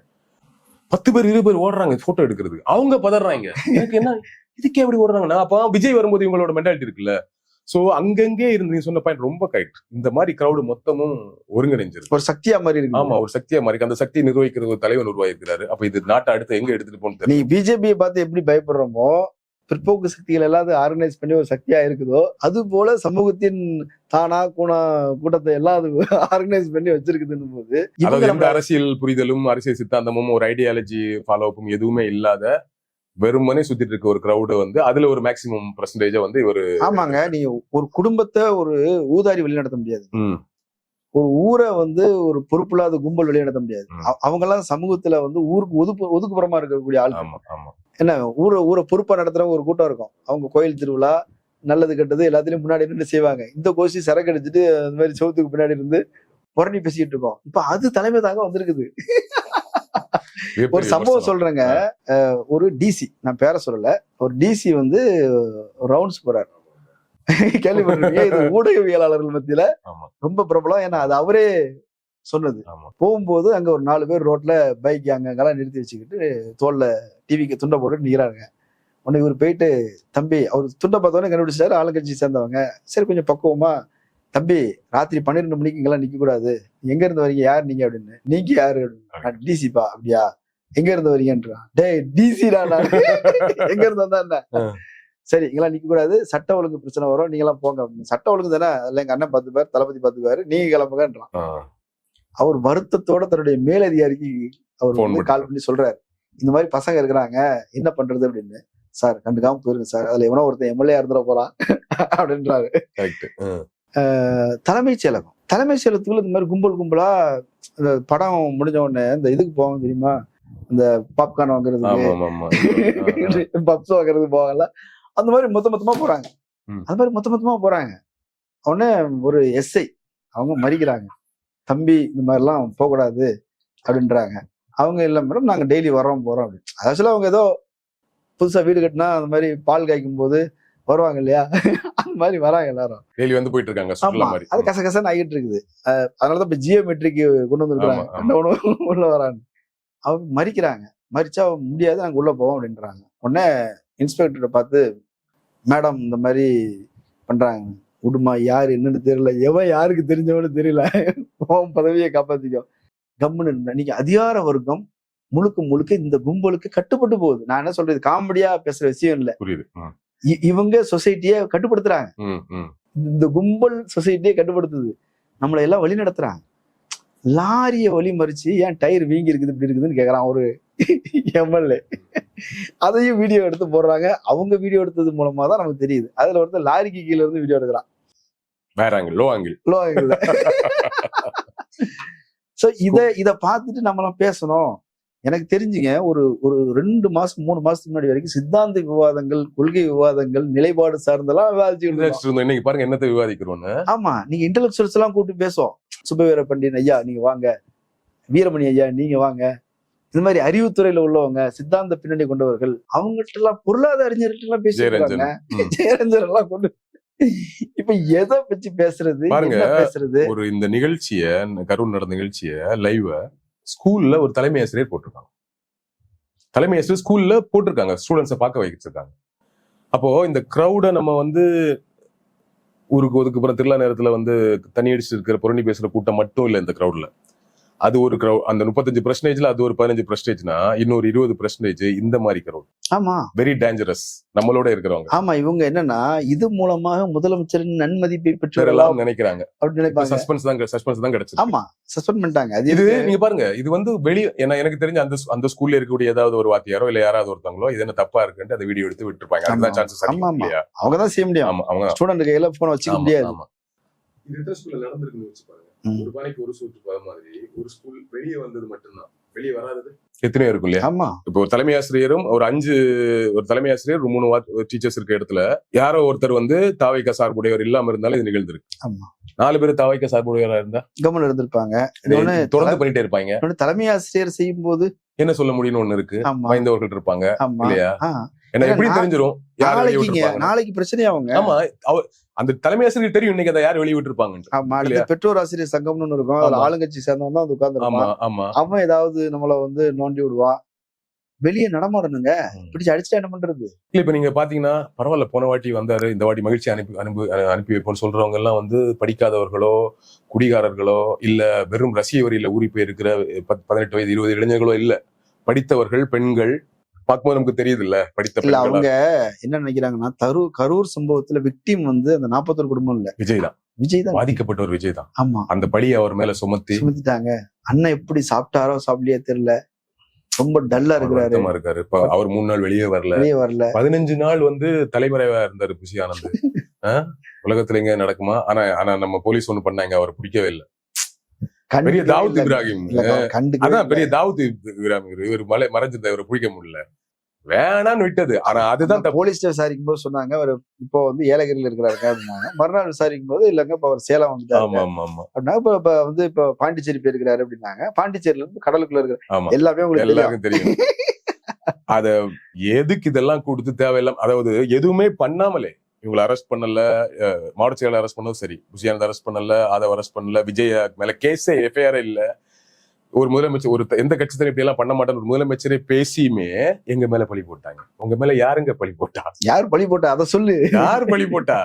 10 பேர் 20 பேர் ஓடுறாங்க போட்டோ எடுக்கிறது. அவங்க பதறாங்க, எனக்கு என்ன இதுக்கே எப்படி ஓடுறாங்கன்னா, அப்ப விஜய் வரும்போது இவங்களோட மென்டாலிட்டி இருக்குல்ல. சோ அங்கங்கே இருந்து நீங்க சொன்ன பாயிண்ட் ரொம்ப கரெக்ட். இந்த மாதிரி கிரௌடு மொத்தமும் ஒருங்கிணைஞ்சிருக்கு, ஒரு சக்தியா மாதிரி இருக்கு. ஆமா, ஒரு சக்தியா மாதிரி. அந்த சக்தியை நிர்வகிக்கிறது ஒரு தலைவர் உருவாயிருக்கிறாரு. அப்ப இது நாட்டை அடுத்து எங்க எடுத்துட்டு போகணும். நீ பிஜேபியை பார்த்து எப்படி பயப்படுறோமோ, பிற்போக்கு சக்திகள் எல்லாத்தையும் ஆர்கனைஸ் பண்ணி ஒரு சக்தியா இருக்குதோ, அது போல சமூகத்தின் தானா கூட்டத்தை எல்லாம் அது ஆர்கனைஸ் பண்ணி வச்சிருக்குதுன்னு போது, எந்த அரசியல் புரிதலும் அரசியல் சித்தாந்தமும் ஒரு ஐடியாலஜி ஃபாலோஅப்பும் எதுவுமே இல்லாத வெறுமனே சுத்திட்டு இருக்க ஒரு கிரௌடு வந்து அதுல ஒரு மேக்சிமம் பெர்சன்டேஜ் வந்து இவரு. ஆமாங்க, நீ ஒரு குடும்பத்தை ஒரு ஊதாரி வழிநடத்த முடியாது, ஒரு ஊரை வந்து ஒரு பொறுப்பில்லாத கும்பல் வழிநடத்த முடியாது. அவங்க எல்லாம் சமூகத்துல வந்து ஊருக்கு ஒதுக்குப்புறமா இருக்கக்கூடிய ஆள். என்ன ஊரை பொறுப்பா நடத்துற ஒரு கூட்டம் இருக்கும். அவங்க கோயில் திருவிழா நல்லது கெட்டது எல்லாத்திலயும் முன்னாடி நின்று செய்வாங்க. இந்த கோஷ்டி சரக்கு அடிச்சுட்டு அந்த மாதிரி சவுத்துக்கு பின்னாடி இருந்து புரணி பேசிட்டு இருக்கோம். இப்ப அது தலைமை தாங்க வந்திருக்குது. ஒரு சம்பவம் சொல்றேங்க, ஒரு டிசி, நான் பேர சொல்லல, ஒரு டிசி வந்து ரவுண்ட்ஸ் போறாரு, கேள்விப்பட்டிருக்கீங்க. இது ஊடகவியலாளர்கள் மத்தியில ரொம்ப பிரபலம். ஏன்னா அது அவரே சொன்னது. போகும்போது அங்க ஒரு 4 பேர் ரோட்ல பைக் அங்கெல்லாம் நிறுத்தி வச்சுக்கிட்டு தோல்ல டிவிக்கு துண்டை போட்டு நிக்கிறாங்க. உடனே இவர் போயிட்டு, தம்பி, அவர் துண்டை பார்த்தோன்னே கண்டுபிடிச்சாரு ஆளுங்கட்சி சேர்ந்தவங்க. சரி கொஞ்சம் பக்குவமா, தம்பி ராத்திரி 12 மணிக்கு இங்கெல்லாம் நிக்க கூடாது, எங்க இருந்து வரீங்க, யார் நீங்க அப்படின்னு. நீங்க யாரு? டிசிப்பா. அப்படியா, எங்க இருந்து வரீங்கன்றான். டேய் டிசிடா நான், எங்க இருந்து வந்தா என்ன? சரி இங்கெல்லாம் நிக்க கூடாது, சட்ட ஒழுங்கு பிரச்சனை வரும், நீங்க எல்லாம் போங்க அப்படின்னு. சட்ட ஒழுங்கு தானே, அதுல எங்க அண்ணன் 10 பேர், தளபதி 10 பேர், நீங்க கிளம்புங்கன்றான். அவர் வருத்தத்தோட தன்னுடைய மேலதிகாரிக்கு அவர் வந்து கால் பண்ணி சொல்றாரு, இந்த மாதிரி பசங்க இருக்கிறாங்க, என்ன பண்றது அப்படின்னு. சார் கண்டுக்காம போயிருங்க சார், அதுல எவனோ ஒருத்தன் எம்எல்ஏ இருந்துட போறான் அப்படின்றாரு. தலைமைச் செயலகத்துக்குள்ள இந்த மாதிரி கும்பலா இந்த படம் முடிஞ்ச உடனே இந்த இதுக்கு போவாங்க தெரியுமா, இந்த பாப்கார்ன் வாங்குறதுக்கு, பப்ஸ் வாங்குறது போவாங்கல்ல, அந்த மாதிரி மொத்தமா போறாங்க. அந்த மாதிரி மொத்தமா போறாங்க. உடனே ஒரு எஸ்ஐ அவங்க மறிக்கிறாங்க, தம்பி இந்த மாதிரிலாம் போகக்கூடாது அப்படின்றாங்க. அவங்க இல்லை மேடம், நாங்க டெய்லி வரோம் போறோம் அப்படின்னு. ஆக்சுவலா அவங்க ஏதோ புதுசா வீடு கட்டினா அந்த மாதிரி பால் காய்க்கும் போது வருவாங்க இல்லையா, அந்த மாதிரி வராங்க எல்லாரும், டெய்லி வந்து போயிட்டு இருக்காங்க. அது கசகசன்னு ஆகிட்டு இருக்குது. அதனாலதான் இப்ப ஜியோமெட்ரிக்கு கொண்டு வந்துருக்காங்க, உள்ள வரான்னு. அவங்க மறிக்கிறாங்க. மறிச்சா முடியாது, நாங்க உள்ள போவோம் அப்படின்றாங்க. உடனே இன்ஸ்பெக்டரை பார்த்து, மேடம் இந்த மாதிரி பண்றாங்க, விடுமா, யாரு என்னன்னு தெரியல, எவன் யாருக்கு தெரிஞ்சவனு தெரியல, பதவியை காப்பாத்திக்கோ, கம்முன்னு இருந்தா. நீங்க அதிகார வர்க்கம் முழுக்க இந்த கும்பலுக்கு கட்டுப்பட்டு போகுது. நான் என்ன சொல்றது, காமெடியா பேசுற விஷயம் இல்ல, இவங்க சொசைட்டிய கட்டுப்படுத்துறாங்க. இந்த கும்பல் சொசைட்டியை கட்டுப்படுத்துது, நம்மளை எல்லாம் வழி நடத்துறாங்க. லாரிய வழி மறிச்சு ஏன் டயர் வீங்கி இருக்குது இப்படி இருக்குதுன்னு கேக்குறான் ஒரு எம்எல்ஏ. அதையும் வீடியோ எடுத்து போடுறாங்க. அவங்க வீடியோ எடுத்தது மூலமா தான் நமக்கு தெரியுது. அதுல ஒருத்தர் லாரிக்கு கீழே இருந்து வீடியோ எடுக்கிறான், லோ ஆங்கிள். சோ இத பார்த்துட்டு நம்மளாம் பேசணும், எனக்கு தெரிஞ்சுங்க ஒரு ஒரு 2 மாசம் 3 மாசத்துக்கு முன்னாடி வரைக்கும் சித்தாந்த விவாதங்கள், கொள்கை விவாதங்கள், நிலைப்பாடு சார்ந்தெல்லாம் விவாதிச்சுட்டு இருந்தோம். இன்னைக்கு பாருங்க என்னத்தை விவாதிக்கிறோன்னு. ஆமா, நீங்க இன்டெலக்சுவல்ஸ் எல்லாம் கூப்பிட்டு பேசுவோம். சுபவீர பண்டியன் ஐயா நீங்க வாங்க, வீரமணி ஐயா நீங்க வாங்க, இந்த மாதிரி அறிவுத்துறையில உள்ளவங்க, சித்தாந்த பின்னணி கொண்டவர்கள், அவங்ககிட்ட எல்லாம் பொருளாதார அறிஞர்கிட்ட எல்லாம் பேசிருக்காங்க. ஜெயரஞ்சன் எல்லாம் கொண்டு இப்ப எதை பத்தி பேசுறது, என்ன பேசுறது? ஒரு இந்த நிகழ்ச்சிய, கரூர் நடந்த நிகழ்ச்சிய லைவ ஸ்கூல்ல ஒரு தலைமை ஆசிரியர் போட்டிருக்காங்க. தலைமை ஆசிரியர் ஸ்கூல்ல போட்டிருக்காங்க, ஸ்டூடெண்ட்ஸை பார்க்க வச்சிருக்காங்க. அப்போ இந்த கிரௌட நம்ம வந்து ஊருக்கு ஒதுக்குப்புறம் திருவிழா நேரத்துல வந்து தண்ணி அடிச்சு இருக்கிற புரணி பேசுற கூட்டம் மட்டும் இல்ல இந்த கிரௌட்ல. அது ஒரு அந்த 35% அது ஒரு 15%, இன்னொரு 20% இந்த மாதிரி கிரௌட். ஆமா, வெரி டேஞ்சரஸ் நம்மளோட இருக்கிறவங்க. ஆமா, இவங்க என்னன்னா இது மூலமாக முதலமைச்சரின் நன்மதிப்பை பெற்றலாம் நினைக்கிறாங்க. அப்படின்னு நினைப்பாங்க. சஸ்பென்ஸ் தான் கிடைச்சது. ஆமா, சஸ்பெண்ட் பண்ணிட்டாங்க. இது நீங்க பாருங்க, இது வந்து எனக்கு தெரிஞ்ச அந்த ஸ்கூல்ல இருக்கக்கூடிய ஏதாவது ஒரு வாத்தியாரோ இல்ல யாராவது ஒருத்தவங்களோ இது என்ன தப்பா இருக்குன்னு அந்த வீடியோ எடுத்து விட்டுருப்பாங்க. அதுதான் சான்சஸ். அவங்கதான் செய்ய முடியும். ஆமா, அவங்க ஸ்டூடெண்ட் கையில போன் வச்சுக்க முடியாது. இது எத்தனை ஸ்கூல்ல நடந்திருக்குன்னு வச்சு பாருங்க. ஒரு பானைக்கு ஒரு சூட்டு போற மாதிரி ஒரு ஸ்கூல் வெளியே வந்தது மட்டும்தான், வெளியே வராதது எத்தனையோ இருக்கும் இல்லையா? ஆமா, இப்போ ஒரு தலைமை ஆசிரியரும் ஒரு தலைமை ஆசிரியர் 3 டீச்சர்ஸ் இருக்க இடத்துல யாரோ ஒருத்தர் வந்து தாவைக்கா சார்புடையவர் இல்லாம இருந்தாலும் இது நிகழ்ந்திருக்கு. ஆமா, 4 பேர் தாவைக்கா சார்புடையவரா இருந்தா கவனம் இருந்திருப்பாங்க. தொடர்ந்து பண்ணிட்டே இருப்பாங்க. தலைமை ஆசிரியர் செய்யும் போது என்ன சொல்ல முடியும்னு ஒண்ணு இருக்கு. வாய்ந்தவர்கள் இருப்பாங்க இல்லையா? என்ன எப்படி தெரிஞ்சிரும் நாளைக்கு பிரச்சனையாவுங்க. ஆமா, அந்த தலைமை ஆசிரியர் தெரியும் இன்னைக்கு அதை யார் வெளியே விட்டுருப்பாங்க. ஆமா, பெற்றோர் ஆசிரியர் சங்கம்னு இருக்கும், அதுல ஆளுங்கட்சி சேர்ந்தவன் தான் உட்கார்ந்து அவன் ஏதாவது நம்மள வந்து நோண்டி விடுவான். வெளியே நடமாடணுங்க, பிடிச்சு அடிச்சுட்டா என்ன பண்றது? இல்ல இப்ப நீங்க பாத்தீங்கன்னா பரவாயில்ல, போன வாட்டி வந்தாரு, இந்த வாட்டி மகிழ்ச்சி அனுப்பி வைப்போம்னு சொல்றவங்க எல்லாம் வந்து படிக்காதவர்களோ குடிகாரர்களோ இல்ல வெறும் ரசிக வரியில ஊறி போயிருக்கிற 18 வயது 20 இளைஞர்களோ இல்ல, படித்தவர்கள், பெண்கள். பார்க்கும்போது நமக்கு தெரியுது இல்ல படித்த. இல்ல அவங்க என்ன நினைக்கிறாங்கன்னா, கரூர் சம்பவத்துல விக்டிம் வந்து அந்த 41 குடும்பம் இல்ல, விஜய் தான் பாதிக்கப்பட்டவர். விஜய் தான். ஆமா, அந்த பழியை அவர் மேல சுமத்திட்டாங்க. அண்ணன் எப்படி சாப்பிட்டாரோ சாப்பிடலையே தெரியல, ரொம்ப டல்லா இருக்காரு. இப்ப அவர் 3 நாள் வெளியே வரல. 15 நாள் வந்து தலைமறைவா இருந்தாரு புஷி ஆனந்த். உலகத்துல எங்க நடக்குமா? ஆனா நம்ம போலீஸ் ஒண்ணு பண்ணாங்க, அவர் பிடிக்கவே இல்லை. பெரிய தாவூத் இப்ராஹிம், அதான் பெரிய தாவூத் இப்ராஹிம், இவர் மறைஞ்சிருந்த இவரை பிடிக்க முடியல, வேணான்னு விட்டது. ஆனா அதுதான் போலீஸ் விசாரிக்கும் போது சொன்னாங்க அவர் இப்போ வந்து ஏலகிரியில் இருக்கிறாருங்க அப்படின்னாங்க. மறுநாள் விசாரிக்கும் போது இல்லங்க இப்ப அவர் சேலம் வந்துட்டாரு அப்படின்னா, இப்ப வந்து இப்ப பாண்டிச்சேரி போயிருக்கிறாரு அப்படின்னாங்க. பாண்டிச்சேரியில இருந்து கடலுக்குள்ள இருக்கிற எல்லாமே உங்களுக்கு எல்லாருக்கும் தெரியும். அத எதுக்கு இதெல்லாம் கொடுத்து தேவையில்லாம், அதாவது எதுவுமே பண்ணாமலே இவங்களை அரெஸ்ட் பண்ணல, மாவட்ட செயலாளர் அரெஸ்ட் பண்ணதும் சரி, புஷியானந்த் அரெஸ்ட் பண்ணல, அதை அரெஸ்ட் பண்ணல, விஜய் மேல கேஸே எஃப்ஐஆர் இல்ல. ஒரு முதலமைச்சர் எந்த கட்சி தான் இப்படி எல்லாம் பண்ண மாட்டேன்னு ஒரு முதலமைச்சரே பேசியுமே எங்க மேல பழி போட்டாங்க. உங்க மேல யாருங்க பழி போட்டா? யார் பழி போட்டா அதை சொல்லு. யார் பழி போட்டா?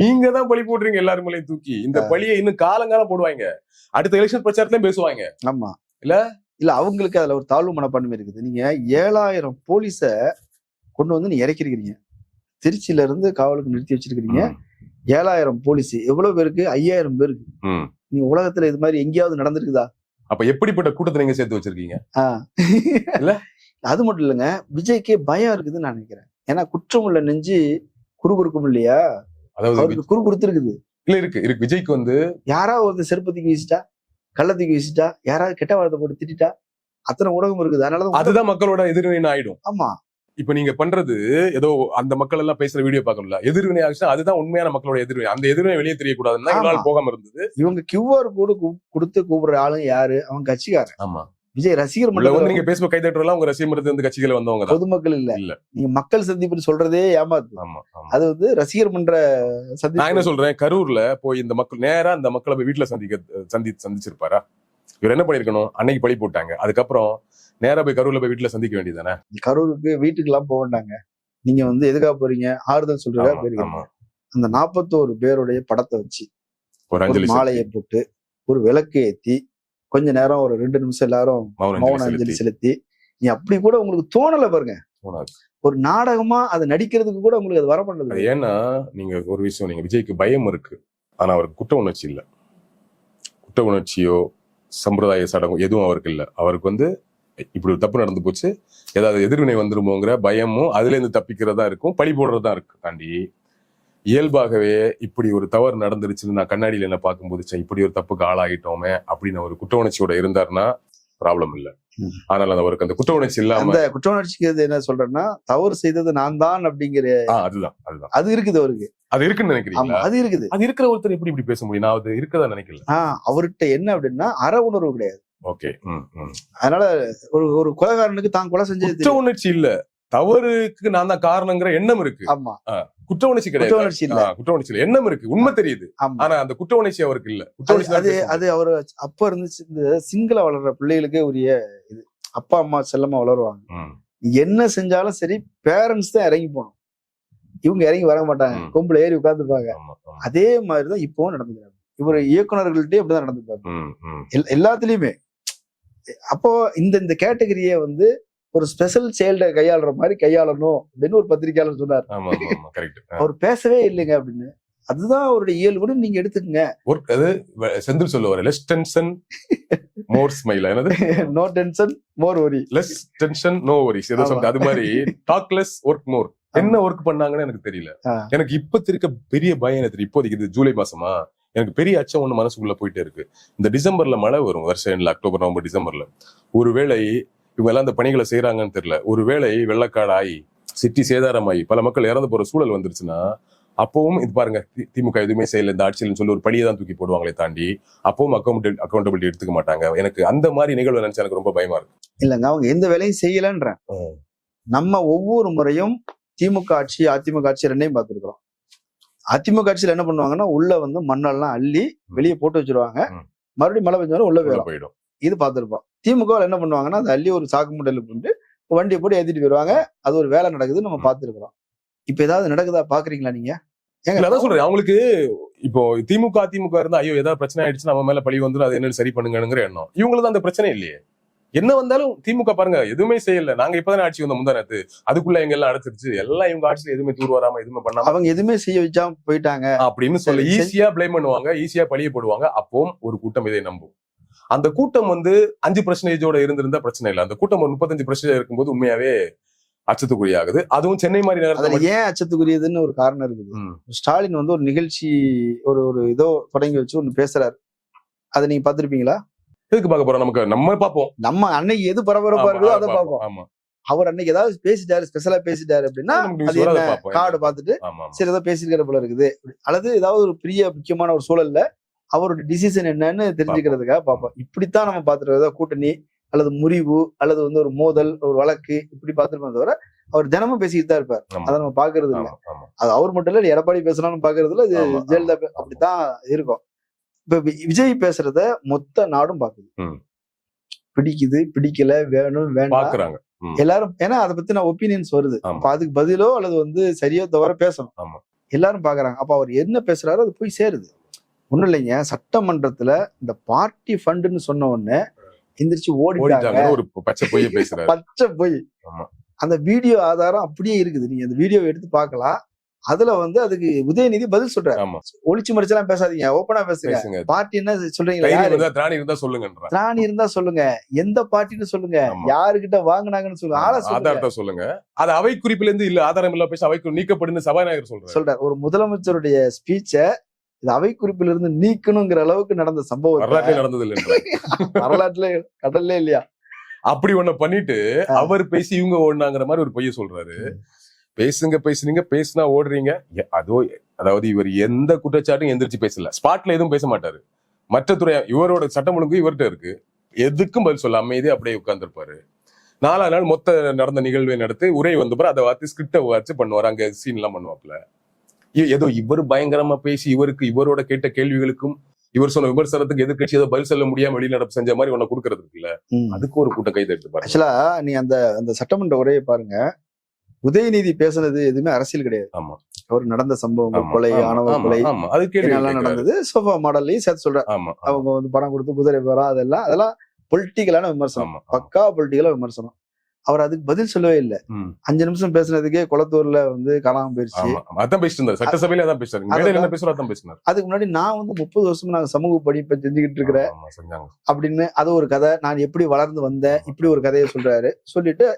நீங்க தான் பழி போடுறீங்க எல்லாரும் மேலேயும் தூக்கி. இந்த பழியை இன்னும் காலங்காலம் போடுவாங்க, அடுத்த எலெக்ஷன் பிரச்சாரத்திலயும் பேசுவாங்க. ஆமா, இல்ல அவங்களுக்கு அதுல ஒரு தாழ்வு மனப்பான்மை இருக்குது. நீங்க 7000 போலீஸ கொண்டு வந்து நீங்க இறக்கிருக்கிறீங்க, திருச்சியில இருந்து காவலுக்கு நிறுத்தி வச்சிருக்கீங்க. 7000 போலீஸ் எவ்வளவு பேருக்கு? 5000 பேருக்கு. நீங்க உலகத்துல இது மாதிரி எங்கேயாவது நடந்திருக்குதா? அப்ப எப்படிப்பட்ட கூட்டத்தை நீங்க சேர்த்து வச்சிருக்கீங்க? இல்ல அது மட்டும் இல்லைங்க, விஜய்க்கே பயம் இருக்குதுன்னு நான் நினைக்கிறேன். ஏன்னா குற்றம் உள்ள நெஞ்சு குறுகுறுக்கும் இல்லையா? அதாவது குறுகுறுத்து இல்ல இருக்கு. விஜய்க்கு வந்து யாராவது ஒரு செருப்பத்துக்கு வீசிட்டா, கள்ளத்துக்கு வீசிட்டா, யாராவது கெட்ட வார்த்தை போட்டு திட்டா அத்தனை ஊடகம் இருக்குது. அதனாலதான் அதுதான் மக்களோட எதிர்வினை ஆயிடும். ஆமா, இப்ப நீங்க பண்றது ஏதோ அந்த மக்கள் எல்லாம் பேசுற வீடியோ பார்க்கல, எதிர்வினை ஆச்சுன்னா அதுதான் உண்மையான மக்களோட எதிர்வினை. அந்த எதிர்வினை வெளியே தெரியக்கூடாதுன்னா இவனால போகாம இருந்தது. இவங்க QR கோடு கொடுத்து கூப்பிடுற ஆளுங்க யாரு? அவங்க கட்சிக்காரன். ஆமா, விஜய் ரசிகர் வந்து நீங்க பேசும்போது கைதட்டுறலாம் உங்க ரசிகர் வந்து கட்சிகளை வந்தவங்க, பொதுமக்கள் இல்ல. நீங்க மக்கள் சந்திப்பு சொல்றதே ஏமாத்து. அது வந்து ரசிகர் மன்ற சந்திப்பு. நான் என்ன சொல்றேன், கரூர்ல போய் இந்த மக்கள் நேரா அந்த மக்களை போய் வீட்டுல சந்திச்சிருப்பாரா? இவர் என்ன பண்ணிருக்கணும்? அன்னைக்கு பழி போட்டாங்க, அதுக்கப்புறம் நேரா போய் கரூர்ல போய் வீட்டுல சந்திக்க வேண்டியதானே. கரூருக்கு வீட்டுக்கு எல்லாம் போக வேண்டாங்க, நீங்க வந்து எதுக்காக போறீங்க? ஆறுதல் சொல்றதா போயிருக்கீங்க. அந்த 41 பேருடைய படத்தை வச்சு ஒரு மாலையை போட்டு ஒரு விளக்கு ஏத்தி கொஞ்ச நேரம் ஒரு 2 நிமிஷம் எல்லாரும் மௌன அஞ்சலி செலுத்தி, நீ அப்படி கூட உங்களுக்கு தோணல பாருங்க. ஒரு நாடகமா அதை நடிக்கிறதுக்கு கூட உங்களுக்கு அது வர பண்ணது. ஏன்னா நீங்க ஒரு விஷயம், நீங்க விஜய்க்கு பயம் இருக்கு, ஆனா அவருக்கு குற்ற உணர்ச்சி இல்ல. குற்ற உணர்ச்சியோ சம்பிரதாய சடங்கும் எதுவும் அவருக்கு இல்ல. அவருக்கு வந்து இப்படி ஒரு தப்பு நடந்து போச்சு, ஏதாவது எதிர்வினை வந்துருமோங்கிற பயமும் அதுல இருந்து தப்பிக்கிறதா இருக்கும், பழி போடுறதா இருக்கு. தாண்டி இயல்பாகவே இப்படி ஒரு தவறு நடந்துருச்சுன்னு நான் கண்ணாடியில என்ன பார்க்கும்போது இப்படி ஒரு தப்புக்கு ஆளாகிட்டோமே அப்படின்னு ஒரு குற்ற உணர்ச்சியோட இருந்தாருன்னா ப்ராப்ளம் இல்ல. ம். ஆனால் அவருக்கு அந்த குற்ற உணர்ச்சி இல்லாம அந்த குற்ற உணர்ச்சிக்கு என்ன சொல்றேன்னா, தவறு செய்தது நான் தான் அப்படிங்கிற அதுதான் அதுதான் அது இருக்குது அவருக்கு. அது இருக்குன்னு ஆமா, நினைக்கிறீங்களா? அது இருக்குது. அது இருக்கிற ஒருத்தர் எப்படி இப்படி பேச முடியும்? நான் அது இருக்கதா நினைக்கல. அவர்கிட்ட என்ன அப்படின்னா அற உணர்வு கிடையாது. ஓகே. அதனால ஒரு கொலைகாரனுக்கு தான் கொலை செஞ்சது குற்ற உணர்ச்சி இல்ல, தவறுக்கு நான் தான் காரணங்கிற எண்ணம் இருக்கு. ஆமா, குற்ற உணர்ச்சி குற்ற கிடையாது. உணர்ச்சி இல்ல. குற்ற உணர்ச்சி இல்ல, எண்ணம் இருக்கு, உண்மை தெரியுது. ஆமா, ஆனா அந்த குற்ற உணர்ச்சி அவருக்கு இல்ல. குற்ற உணர்ச்சி அது அது அவரு அப்ப இருந்துச்சு. இந்த சிங்கள வளர்ற பிள்ளைகளுக்கே உரிய இது. அப்பா அம்மா செல்லமா வளருவாங்க. என்ன செஞ்சாலும் சரி பேரண்ட்ஸ் தான் இறங்கி போகணும். இவங்க இறங்கி வர மாட்டாங்க, கொம்புல ஏறி உட்கார்ந்துப்பாங்க. அதே மாதிரிதான் இப்பவும் நடந்துக்கிறாங்க. இவர் இயக்குநர்கள்ட்டே அப்படிதான் நடந்துப்பாங்க எல்லாத்துலயுமே. அப்போ இந்த கேட்டகரியை வந்து ஒரு ஸ்பெஷல் சைல்ட கையாளுற மாதிரி கையாளணும் அப்படின்னு ஒரு பத்திரிகையாளர் சொன்னார். அவர் பேசவே இல்லைங்க அப்படின்னு. அதுதான் அவருடைய இயல்புன்னு நீங்க எடுத்துக்கங்க. அது செந்தில் சொல்லுவாரு, லெஸ் டென்ஷன் மோர் ஸ்மைல். என்னது? No tension more worry, less tension no worries. ஏதோ சொல்றது அது மாதிரி. Talk less work more. என்ன ஒர்க் பண்ணாங்கன்னு எனக்கு தெரியல. எனக்கு இப்ப இருக்க பெரிய பயம் என்ன தெரியும்? இப்போதைக்கு இது ஜூலை மாசமா, எனக்கு பெரிய அச்சம் ஒண்ணு மனசுக்குள்ள போயிட்டே இருக்கு. இந்த டிசம்பர்ல மழை வரும், வருஷம் எண்ணில் அக்டோபர் நவம்பர் டிசம்பர்ல. ஒருவேளை இவங்க எல்லாம் இந்த பணிகளை செய்யறாங்கன்னு தெரியல, ஒருவேளை வெள்ளக்காடாயி சிட்டி சேதாரமாயி பல மக்கள் இறந்து போற சூழல் வந்துருச்சுன்னா, அப்பவும் இது பாருங்க, திமுக எதுவுமே செய்யல இந்த ஆட்சியில்னு சொல்லி ஒரு பழியை தான் தூக்கி போடுவாங்களே தாண்டி அப்பவும் அக்கௌண்டபிலிட்டி எடுத்துக்க மாட்டாங்க. எனக்கு அந்த மாதிரி நிகழ்வு நினைச்சா எனக்கு ரொம்ப பயமா இருக்கு. இல்லங்க, அவங்க எந்த வேலையும் செய்யலன்ற. நம்ம ஒவ்வொரு முறையும் திமுக ஆட்சி அதிமுக ஆட்சி ரெண்டையும் பார்த்துருக்கிறோம். அதிமுக ஆட்சியில் என்ன பண்ணுவாங்கன்னா, உள்ள வந்து மண்ணெல்லாம் அள்ளி வெளியே போட்டு வச்சிருவாங்க, மறுபடியும் மழை பெஞ்சாலும் உள்ள போயிடும். இது பார்த்துருப்போம். திமுக என்ன பண்ணுவாங்கன்னா, அது அள்ளி ஒரு சாக்கு மூட்டையில போட்டு வண்டியை போட்டு ஏத்திட்டு போயிருவாங்க. அது ஒரு வேலை நடக்குது, நம்ம பார்த்துருக்கிறோம். இப்ப ஏதாவது நடக்குதா பாக்குறீங்களா நீங்க? அதான் சொல்றேன், அவங்களுக்கு இப்போ திமுக அதிமுக இருந்தா ஐயோ ஏதாவது பிரச்சனை ஆயிடுச்சு நம்ம மேல பழி வந்துடும், அது என்ன சரி பண்ணுங்கிற எண்ணம். இவங்களுக்கு அந்த பிரச்சனை இல்லையே. என்ன வந்தாலும் திமுக பாருங்க எதுவுமே செய்யல, நாங்க இப்பதானே ஆட்சி வந்தோம் முந்தானத்து, அதுக்குள்ள எங்க எல்லாம் அடைச்சிருச்சு, எல்லாம் இவங்க ஆட்சியில எதுவுமே தூர் வராம எதுவுமே பண்ணாம அவங்க எதுவுமே செய்ய வச்சாம போயிட்டாங்க அப்படின்னு சொல்லி ஈஸியா பிளேம் பண்ணுவாங்க, ஈஸியா பழிய போடுவாங்க. அப்பவும் ஒரு கூட்டம் இதை நம்பும். அந்த கூட்டம் வந்து 5% இருந்திருந்தா பிரச்சனை இல்லை. அந்த கூட்டம் ஒரு 35% இருக்கும்போது உண்மையாவே அச்சத்துக்குரிய ஆகுது. அதுவும் சென்னை மாதிரி நகரத்துல ஏன் அச்சத்துக்குரியதுன்னு ஒரு காரணம் இருக்குது. ஸ்டாலின் வந்து ஒரு நிகழ்ச்சி ஒரு இதோ தொடங்கி வச்சு ஒண்ணு பேசுறாரு, அதை நீங்க பாத்திருப்பீங்களா? எதுக்கு பார்க்க போறோம்? நம்ம பார்ப்போம், நம்ம அன்னைக்கு எது பரபரப்பா இருக்குதோ அதை பார்ப்போம். அவர் அன்னைக்கு ஏதாவது பேசிட்டாரு, ஸ்பெஷலா பேசிட்டாரு அப்படின்னா கார்டு பார்த்துட்டு சரி ஏதோ பேசிருக்கிற போல இருக்குது, அல்லது ஏதாவது ஒரு பெரிய முக்கியமான ஒரு சூழல்ல அவருடைய டிசிஷன் என்னன்னு தெரிஞ்சுக்கிறதுக்காக பார்ப்போம். இப்படித்தான் நம்ம பார்த்துட்டு கூட்டணி அல்லது முறிவு அல்லது வந்து ஒரு மோதல் ஒரு வழக்கு இப்படி பார்த்துருப்போம் தவிர அவர் தினமும் பேசிக்கிட்டு தான் இருப்பார். அதை நம்ம பாக்குறது இல்லை. அது அவர் மட்டும் இல்ல, எடப்பாடி பேசலாம்னு பாக்குறது இல்ல, ஜெயலலிதா அப்படித்தான் இருக்கும். இப்ப விஜய் பேசுறத மொத்த நாடும் பாக்குது, பிடிக்குது பிடிக்கல வேணும் வேண்டாம் எல்லாரும். ஏன்னா அதை பத்தி நான் ஒப்பீனியன்ஸ் வருது, அப்ப அதுக்கு பதிலோ அல்லது வந்து சரியோ தவிர பேசணும், எல்லாரும் பாக்குறாங்க. அப்ப அவர் என்ன பேசுறாரோ அது போய் சேருது. ஒண்ணும் இல்லைங்க, சட்டமன்றத்துல இந்த பார்ட்டி ஃபண்டுன்னு சொன்ன உடனே எந்திரிச்சு ஓடிட்டாங்க. ஒரு பச்சை பொய் பேசுறாரு, பச்சை பொய். அந்த வீடியோ ஆதாரம் அப்படியே இருக்குது, நீங்க அந்த வீடியோவை எடுத்து பார்க்கலாம். அதுல வந்து அதுக்கு உதயநிதி பதில் சொல்றாரு, ஒளிச்சு மறைச்செல்லாம் பேசாதீங்க, ஓப்பனா பேசுங்க. பார்ட்டி என்ன சொல்றீங்க, திராணி இருந்தா சொல்லுங்க, எந்த பார்ட்டின்னு சொல்லுங்க, யாருகிட்ட வாங்கினாங்கன்னு சொல்லுங்க, ஆதாரத்தை சொல்லுங்க. அது அவை குறிப்பில இருந்து இல்ல ஆதாரம் இல்ல பேச அவைக்கு நீக்கப்படுன்னு சபாநாயகர் சொல்றாரு. ஒரு முதலமைச்சருடைய ஸ்பீச்ச இது அவை குறிப்பிலிருந்து நீக்கணுங்கிற அளவுக்கு நடந்த சம்பவம் வரலாற்று நடந்தது இல்லை, வரலாற்றுல கடல்ல இல்லையா? அப்படி ஒண்ணு பண்ணிட்டு அவர் பேசி இவங்க ஓடினாங்கிற மாதிரி ஒரு பொய்ய சொல்றாரு. பேசுனீங்க பேசினா ஓடுறீங்க. அதாவது இவர் எந்த குற்றச்சாட்டும் எந்திரிச்சு பேசல, ஸ்பாட்ல எதுவும் பேச மாட்டாரு. மற்ற துறை இவரோட சட்டம் ஒழுங்கு இவர்கிட்ட இருக்கு, எதுக்கும் பதில் சொல்ல அமைதியா அப்படியே உட்கார்ந்துருப்பாரு. 4 நாள் மொத்த நடந்த நிகழ்வை நடத்தி உரை வந்து அதை வார்த்தை ஸ்கிரிப்டை வச்சு பண்ணுவாரு, அங்க சீன் எல்லாம் பண்ணுவாப்ல. ஏதோ இவர் பயங்கரமா பேசி இவரோட கேட்ட கேள்விகளுக்கும் இவர் சொன்ன விமர்சனத்துக்கு எதிர்கட்சி ஏதோ பதில் சொல்ல முடியாம வெளிநடப்பு செஞ்ச மாதிரி ஒண்ணு கொடுக்கறது இருக்குல்ல, அதுக்கு ஒரு கூட்டம் கை தட்டு பாருங்க. ஆக்சுவலா நீ அந்த சட்டமன்ற உரையை பாருங்க, உதயநிதி பேசுனது எதுவுமே அரசியல் கிடையாது. ஆமா, அவர் நடந்த சம்பவம், கொலை, ஆணவ கொலை எல்லாம் நடந்தது சோஃபா மாடல்லையும் சேர்த்து சொல்ற. அவங்க வந்து பணம் கொடுத்து குதிரை போறா, அதெல்லாம் பொலிட்டிக்கலான விமர்சனம், பக்கா பொலிட்டிக்கலா விமர்சனம். அவர் அதுக்கு பதில் சொல்லவே இல்லை. 5 நிமிஷம் பேசுனதுக்கே குளத்தூர்ல வந்து காணாம போயிருச்சு. சட்டசபையில தான் பேசுறாரு. அதுக்கு முன்னாடி நான் வந்து 30 வருஷமா நாங்க சமூக படிப்பை செஞ்சுக்கிட்டு இருக்கிறேன் அப்படின்னு அது ஒரு கதை, நான் எப்படி வளர்ந்து வந்தேன் இப்படி ஒரு கதையை சொல்றாரு. சொல்லிட்டு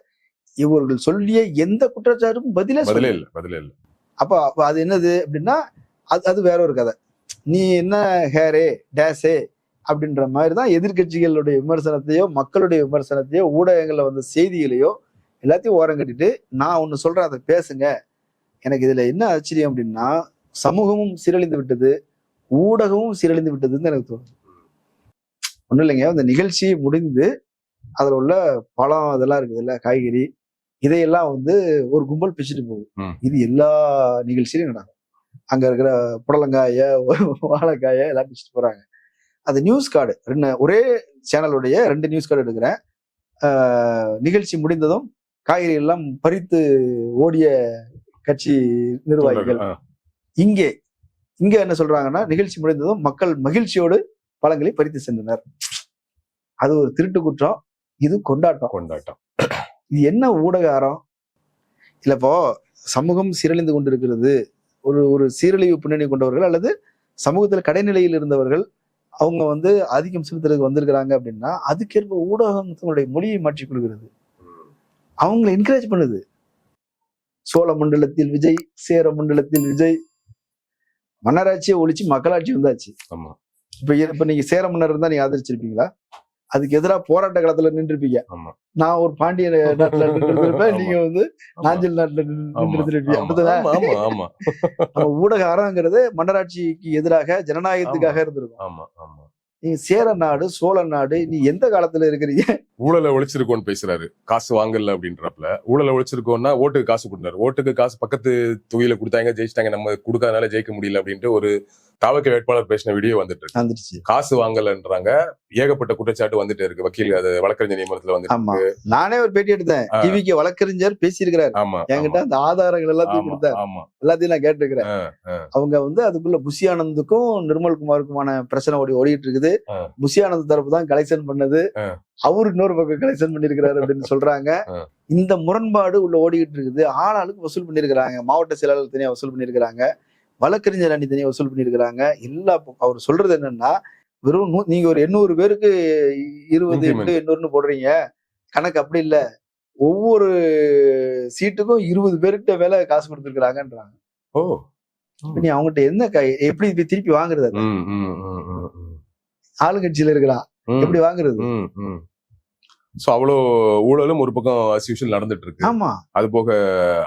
இவர்கள் சொல்லிய எந்த குற்றச்சாட்டுக்கும் பதிலே இல்ல. அப்ப அது என்னது அப்படின்னா அது வேற ஒரு கதை. நீ என்ன ஹேரே டேஸே அப்படின்ற மாதிரி தான் எதிர்க்கட்சிகளுடைய விமர்சனத்தையோ மக்களுடைய விமர்சனத்தையோ ஊடகங்கள்ல வந்த செய்திகளையோ எல்லாத்தையும் ஓரம் கட்டிட்டு நான் ஒண்ணு சொல்றேன், அதை பேசுங்க. எனக்கு இதுல என்ன ஆச்சரியம் அப்படின்னா, சமூகமும் சீரழிந்து விட்டது, ஊடகமும் சீரழிந்து விட்டதுன்னு எனக்கு தோணுது. ஒண்ணும் இல்லைங்க, இந்த நிகழ்ச்சி முடிந்து அதுல உள்ள பழம் இதெல்லாம் இருக்குது இல்ல, காய்கறி, இதையெல்லாம் வந்து ஒரு கும்பல் பிச்சுட்டு போகுது. இது எல்லா நிகழ்ச்சியிலும் நடக்கும். அங்க இருக்கிற புடலங்காய, வாழைக்காய எல்லாம் பிச்சுட்டு போறாங்க. அது நியூஸ் கார்டு, ஒரே சேனலுடைய 2 நியூஸ் கார்டு எடுக்கிறேன். நிகழ்ச்சி முடிந்ததும் காய்கறி எல்லாம் பறித்து ஓடிய கட்சி நிர்வாகிகள். இங்கே என்ன சொல்றாங்கன்னா, நிகழ்ச்சி முடிந்ததும் மக்கள் மகிழ்ச்சியோடு பழங்களை பறித்து சென்றனர். அது ஒரு திருட்டு குற்றம், இது கொண்டாட்டம். இது என்ன ஊடக அறம் இல்ல? இப்போ சமூகம் சீரழிந்து கொண்டிருக்கிறது, ஒரு சீரழிவு பின்னணி கொண்டவர்கள் அல்லது சமூகத்துல கடைநிலையில் இருந்தவர்கள் அவங்க வந்து ஆதிக்கம் செலுத்துறதுக்கு வந்திருக்கிறாங்க அப்படின்னா, அதுக்கேற்ப ஊடகம் தன்னுடைய மொழியை மாற்றிக் கொள்கிறது, அவங்களை என்கரேஜ் பண்ணுது. சோழ மண்டலத்தில் விஜய், சேர மண்டலத்தில் விஜய், மன்னராட்சியை ஒழிச்சு மக்களாட்சி வந்தாச்சு. இப்ப நீங்க சேர மன்னர் இருந்தா நீங்க ஆதரிச்சிருப்பீங்களா? அதுக்கு எதிராக போராட்ட காலத்துல நின்றுருப்பீங்க. நான் ஒரு பாண்டிய நாட்டுல நின்றுருப்பேன், நீங்க வந்து நாஞ்சில் நாட்டுல நின்றுருப்பீங்க. அப்படிதான் நம்ம ஊடக அறங்கிறது மன்னராட்சிக்கு எதிராக ஜனநாயகத்துக்காக இருந்திருக்கும். நீங்க சேர நாடு, சோழ நாடு, நீ எந்த காலத்துல இருக்கிறீங்க? ஊழலை ஒழிச்சிருக்கோன்னு பேசுறாரு, காசு வாங்கல அப்படின்றப்பல. ஊழலை ஒழிச்சிருக்கோம்னா ஓட்டுக்கு காசு கொடுத்தாரு, ஓட்டுக்கு காசு பக்கத்து தொகுதியில கொடுத்தாங்க, ஜெயிச்சிட்டாங்க, நம்ம கொடுக்காதனால ஜெயிக்க முடியல அப்படின்ட்டு ஒரு தாவக வேட்பாளர் பேசின வீடியோ வந்துட்டு காசு வாங்கலன்றாங்க. ஏகப்பட்ட குற்றச்சாட்டு வந்துட்டு இருக்கு, வக்கீல் அது வழக்கறிஞர் நியமனத்துல வந்து. நானே ஒரு பேட்டி எடுத்தேன், டிவிக்கு வழக்கறிஞர் பேசியிருக்கிறாரு என்கிட்ட, அந்த ஆதாரங்கள் எல்லாத்தையும் கொடுத்தாரு, எல்லாத்தையும் நான் கேட்டிருக்கிறேன். அவங்க வந்து அதுக்குள்ள புஷி ஆனந்துக்கும் நிர்மல் குமாருக்குமான பிரச்சனை ஓடிட்டு இருக்குது. புஷி ஆனந்த் தரப்பு தான் கலெக்ஷன் பண்ணது, அவரு இன்னொரு பக்கம் கலெக்ஷன் பண்ணிருக்கிறாரு அப்படின்னு சொல்றாங்க. இந்த முரண்பாடு உள்ள ஓடிக்கிட்டு இருக்குது. ஆளாளுக்கு வசூல் பண்ணிருக்கிறாங்க, மாவட்ட செயலாளர் தனியா வசூல் பண்ணிருக்கிறாங்க, வழக்கறிஞர் அணி தனியா வசூல் பண்ணிருக்கிறாங்க. எல்லா அவர் சொல்றது என்னன்னா, வெறும் நீங்க ஒரு 800 பேருக்கு 20 800 போடுறீங்க, கணக்கு அப்படி இல்ல, ஒவ்வொரு சீட்டுக்கும் 20 பேருக்கிட்ட வேலை காசு கொடுத்துருக்காங்கன்றாங்க. நீ அவங்ககிட்ட என்ன எப்படி திருப்பி வாங்குறது? ஆளுங்கட்சியில இருக்கிறான், எப்படி வாங்குறது? அவ்வளவு ஊழலும் ஒரு பக்கம் அஸ்யூஷுவல் நடந்துட்டு இருக்கு. ஆமா, அது போக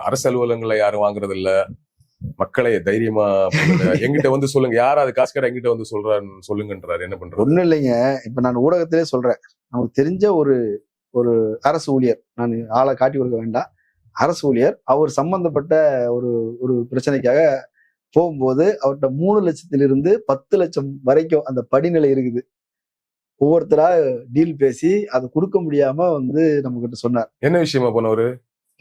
அரசு அலுவலகங்களை யாரும் வாங்குறது இல்ல. மக்களை தைரியமா எங்கிட்ட வந்து சொல்லுங்க, யாராவது காசு கடை எங்கிட்ட வந்து சொல்லுங்கன்றாரு. என்ன பண்றது? ஒண்ணும் இல்லைங்க, இப்ப நான் ஊடகத்திலே சொல்றேன், நமக்கு தெரிஞ்ச ஒரு அரசு ஊழியர், நான் ஆளை காட்டி கொடுக்க வேண்டாம், அரசு ஊழியர், அவர் சம்பந்தப்பட்ட ஒரு பிரச்சனைக்காக போகும்போது அவர்கிட்ட 3 லட்சத்திலிருந்து 10 லட்சம் வரைக்கும் அந்த படிநிலை இருக்குது. ஒவ்வொருத்தரா டீல் பேசி அதை கொடுக்க முடியாம வந்து நம்ம கிட்ட சொன்னார். என்ன விஷயமா போனவரு?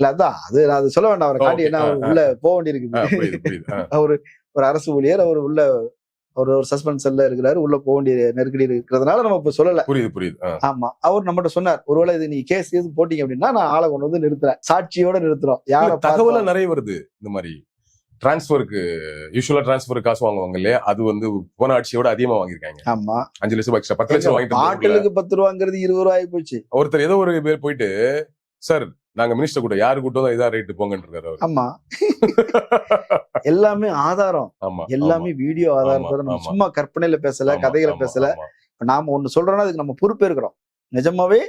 இல்ல அதான் அது நான் அதை சொல்ல வேண்டாம், அவரை காட்டி என்ன உள்ள போக வேண்டி இருக்குது. ஒரு அரசு ஊழியர், அவர் உள்ள ஒரு சஸ்பென்ஷன்ல இருக்கிறாரு, உள்ள போக வேண்டிய நெருக்கடி இருக்கிறதுனால நம்ம இப்ப சொல்லல. புரியுது. ஆமா, அவர் நம்மகிட்ட சொன்னார், ஒருவேளை இது நீ கேஸ் போட்டீங்க அப்படின்னா நான் ஆளை கொண்டு வந்து நிறுத்துறேன், சாட்சியோட நிறுத்துறோம். யார தகவல நிறைய வருது இந்த மாதிரி டிரான்ஸ்பருக்கு, யூசுவலா டிரான்ஸ்பர் காசு வாங்குவாங்க இல்லையா, அது வந்து போன ஆட்சியோட அதிகமா வாங்கிருக்காங்க. ஆமா, 5 லட்சம் எக்ஸ்ட்ரா 10 லட்சம் வாங்கிட்டு பாட்டிலுக்கு 10 ரூபாங்கிறது 20 ரூபாய் போச்சு. ஒருத்தர் ஏதோ ஒரு பேர் போயிட்டு, சார் நாங்க மினிஸ்டர் கூட யாரு கூட்டம் இதான் ரேட்டு போங்கன்னு இருக்காரு. ஆமா, எல்லாமே ஆதாரம், எல்லாமே வீடியோ ஆதாரம், சும்மா கற்பனையில பேசல, கதைகளை பேசல. நாம ஒண்ணு சொல்றோம்னா அதுக்கு நம்ம பொறுப்பே இருக்கிறோம். நிஜமாவே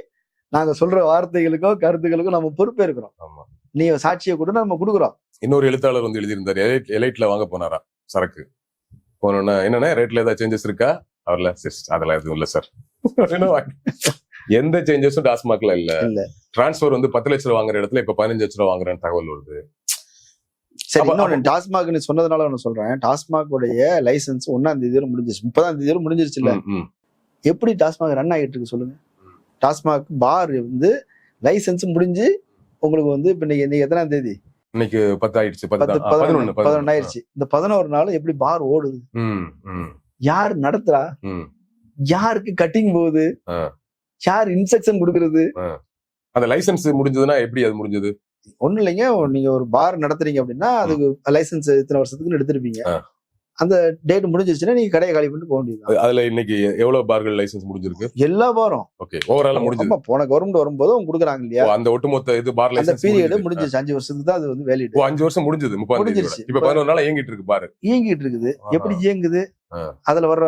நாங்க சொல்ற வார்த்தைகளுக்கும் கருத்துக்களுக்கும் நம்ம பொறுப்பே இருக்கிறோம். நீ சாட்சியை கூட நம்ம கொடுக்குறோம். இன்னொரு எழுத்தாளர் வந்து எழுதியிருந்தாரு, எலைட்ல வாங்க போனாரா சரக்கு, போனோன்னா என்னன்னா ரேட்ல ஏதாவது சேஞ்சஸ் இருக்கா? அவர்ல அதெல்லாம் எதுவும் இல்ல சார். எந்த சேஞ்சஸும் டாஸ்மாக்ல இல்ல. டிரான்ஸ்பர் வந்து 10 லட்சம் ரூபாய் வாங்குற இடத்துல இப்ப 15 லட்சம் ரூபாய் வாங்குறேன்னு தகவல் வருது. சரி, இன்னொன்னு டாஸ்மாக் நீ சொன்னதுனால ஒண்ணு சொல்றேன். டாஸ்மாக் உடைய லைசன்ஸ் 1ஆம் தேதி முடிஞ்சிருச்சு, 30ஆம் தேதி முடிஞ்சிருச்சு இல்ல? எப்படி டாஸ்மாக் ரன் ஆகிட்டு இருக்கு சொல்லுங்க? டாஸ்மாக் பார் வந்து லைசன்ஸ் முடிஞ்சு உங்களுக்கு வந்து இப்ப இன்னைக்கு எத்தனாம் தேதி? இன்னைக்கு 10 ஆயிடுச்சு, 11 ஆயிடுச்சு. இந்த 11 நாள் எப்படி பார் ஓடுது? யாரு நடத்துறா? யாருக்கு கட்டிங் போகுது? யார் இன்ஸ்ட்ரக்ஷன் கொடுக்கறது? அந்த லைசன்ஸ் முடிஞ்சதுன்னா எப்படி அது முடிஞ்சது? ஒண்ணும் இல்லைங்க, நீங்க ஒரு பார் நடத்துறீங்க அப்படின்னா அதுக்கு லைசன்ஸ் இத்தனை வருஷத்துக்கு எடுத்திருப்பீங்க. அந்த டேட் முடிஞ்சிருச்சுன்னா நீங்க கடையை காலி பண்ணிட்டு போக முடியாது. அதுல இன்னைக்கு எவ்வளவு பார்கள் லைசன்ஸ் முடிஞ்சிருக்கு? எல்லா பாரும். ஓகே, ஓவரால் முடிஞ்சது. போன கவர்மெண்ட் வரும்போது அவங்க கொடுக்குறாங்க இல்லையா, அந்த ஒட்டுமொத்த இது பார் லைசன்ஸ் பீரியட் முடிஞ்சிருச்சு. 5 வருஷத்துக்கு தான் அது வந்து வேலிட். 5 வருஷம் முடிஞ்சது. 30 முடிஞ்சிருச்சு. இப்ப 11 நாள் இயங்கிட்டு இருக்கு பார். இயங்கிட்டு இருக்குது. எப்படி இயங்குது? அதுல வர்ற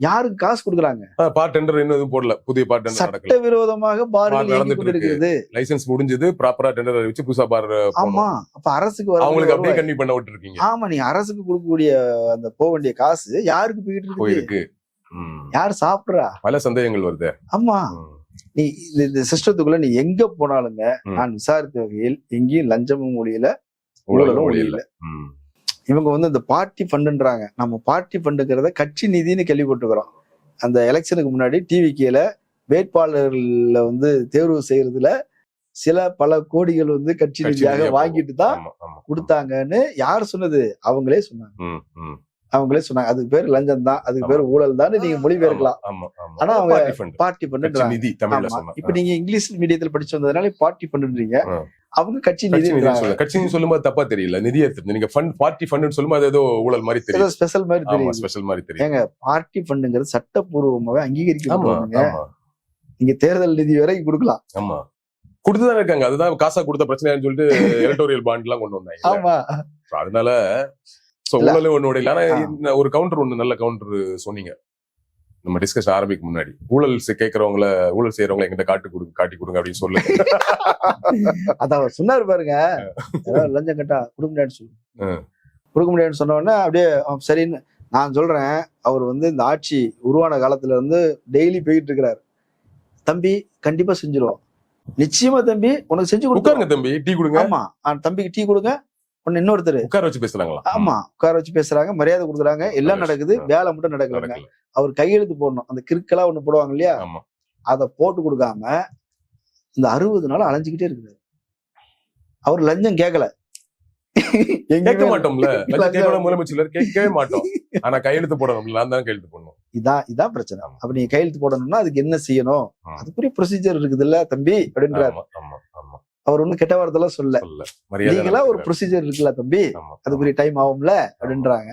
யாருக்கு காசு கொடுக்குறாங்க? பார்ட் டெண்டர் இன்னும் எதுவும் போடல, புதிய பார்ட் டெண்டர் நடக்கல. சட்டவிரோதமாக பார்கள் இயங்கிக் நடந்துட்டு கொண்டிருக்கிறது. லைசன்ஸ் முடிஞ்சது, ப்ராப்பரா டெண்டர் வச்சு புதுசா பார் ஆமா, அப்ப அரசுக்கு அவங்களுக்கு அப்படியே கன்டினியூ பண்ண விட்டு இருக்கீங்க. ஆமா, நீ அரசுக்கு கொடுக்கக்கூடிய அந்த போக வேண்டிய காசு யாருக்கு போயிருக்கு? யார் சாப்பிடுறா? பல சந்தேகங்கள் வருது. ஆமா, நீ இந்த சிஸ்டத்துக்குள்ள நீ எங்க போனாலுங்க நான் விசாரித்த வகையில் எங்கேயும் லஞ்சமும் ஒழியல, ஊழலும் ஒழியல. இவங்க வந்து இந்த பார்ட்டி ஃபண்டுன்றாங்க. நம்ம பார்ட்டி ஃபண்டுங்கிறத கட்சி நிதினு கேள்விப்பட்டுக்கிறோம். அந்த எலெக்ஷனுக்கு முன்னாடி டிவிகேல வேட்பாளர்கள வந்து தேர்வு செய்யறதுல பல கோடிகள் வந்து கட்சி நிதியாக வாங்கிட்டு தான் கொடுத்தாங்கன்னு யார் சொன்னது? அவங்களே சொன்னாங்க. அதுக்கு பேர் லஞ்சம் தான், அதுக்கு பேர் ஊழல் தான் நீங்க மொழிபெயர்க்கலாம். ஆனா அவங்க பார்ட்டி ஃபண்டுன்றாங்க. இப்ப நீங்க இங்கிலீஷ் மீடியத்துல படிச்சு வந்ததுனால பார்ட்டி ஃபண்டுன்றீங்க, அவங்க கட்சி நிதி. கட்சி சொல்லும்போது தப்பா தெரியல, நிதியை நீங்க ஃபண்ட் பார்ட்டி ஃபண்ட் சொல்லும்போது ஏதோ ஊழல் மாதிரி தெரியும், ஸ்பெஷல் மாதிரி தெரியும். ஸ்பெஷல் மாதிரி தெரியும். ஏங்க, பார்ட்டி ஃபண்டுங்கிறது சட்டப்பூர்வமாவே அங்கீகரிக்கப்படுவாங்க. நீங்க தேர்தல் நிதி வரைக்கும் கொடுக்கலாம். ஆமா, கொடுத்துதான் இருக்காங்க. அதுதான் காசா கொடுத்த பிரச்சனைன்னு சொல்லிட்டு எலக்டோரியல் பாண்ட் எல்லாம் கொண்டு வந்தாங்க. ஆமா, அதனால ஊழலும் ஒண்ணு இல்லை. ஆனா ஒரு கவுண்டர் ஒண்ணு நல்ல கவுண்டர் சொன்னீங்க நம்ம டிஸ்கஷன் ஆரம்பிக்கும் முன்னாடி. ஊழல் கேட்கறவங்கள, ஊழல் செய்யறவங்களை எங்கிட்ட காட்டி கொடுங்க அப்படின்னு சொல்லு. அதான் சொன்னாரு பாருங்க, லஞ்சம் கேட்டா கொடுக்க முடியாதுன்னு சொன்ன உடனே அப்படியே சரின்னு நான் சொல்றேன். அவர் வந்து இந்த ஆட்சி உருவான காலத்துல இருந்து டெய்லி போயிட்டு இருக்கிறாரு. தம்பி கண்டிப்பா செஞ்சிருவோம், நிச்சயமா தம்பி உனக்கு செஞ்சு கொடுக்காருங்க, தம்பி டீ கொடுங்க. ஆமா, தம்பிக்கு டீ கொடுங்க. ஒன்னு இன்னொருத்தர் உட்கார வச்சு பேசுறாங்களா? ஆமா, உட்கார வச்சு பேசுறாங்க, மரியாதை கொடுக்குறாங்க, எல்லாம் நடக்குது. வேலை மட்டும் நடக்கலங்க. அவர் கையெழுத்து போடணும், அந்த கிறுக்கெல்லாம் ஒண்ணு போடுவாங்க இல்லையா, அதை போட்டு கொடுக்காம இந்த 60 நாள் அலைஞ்சுக்கிட்டே இருக்கிறாரு. அவர் லஞ்சம் கேட்கல, கேட்க மாட்டோம்ல, முதலமைச்சர் கேட்கவே மாட்டோம். ஆனா கையெழுத்து போடணும், நான் தான் கையெழுத்து போடணும். இதான் பிரச்சனை. அப்ப நீங்க கையெழுத்து போடணும்னா அதுக்கு என்ன செய்யணும், அதுக்குரிய ப்ரொசீஜர் இருக்குது இல்ல தம்பி அப்படின்றாரு. அவர் ஒண்ணு கெட்ட வார்த்தைலாம் சொல்ல, நீங்களா ஒரு ப்ரொசீஜர் இருக்குல்ல தம்பி, அதுக்குரிய டைம் ஆகும்ல அப்படின்றாங்க.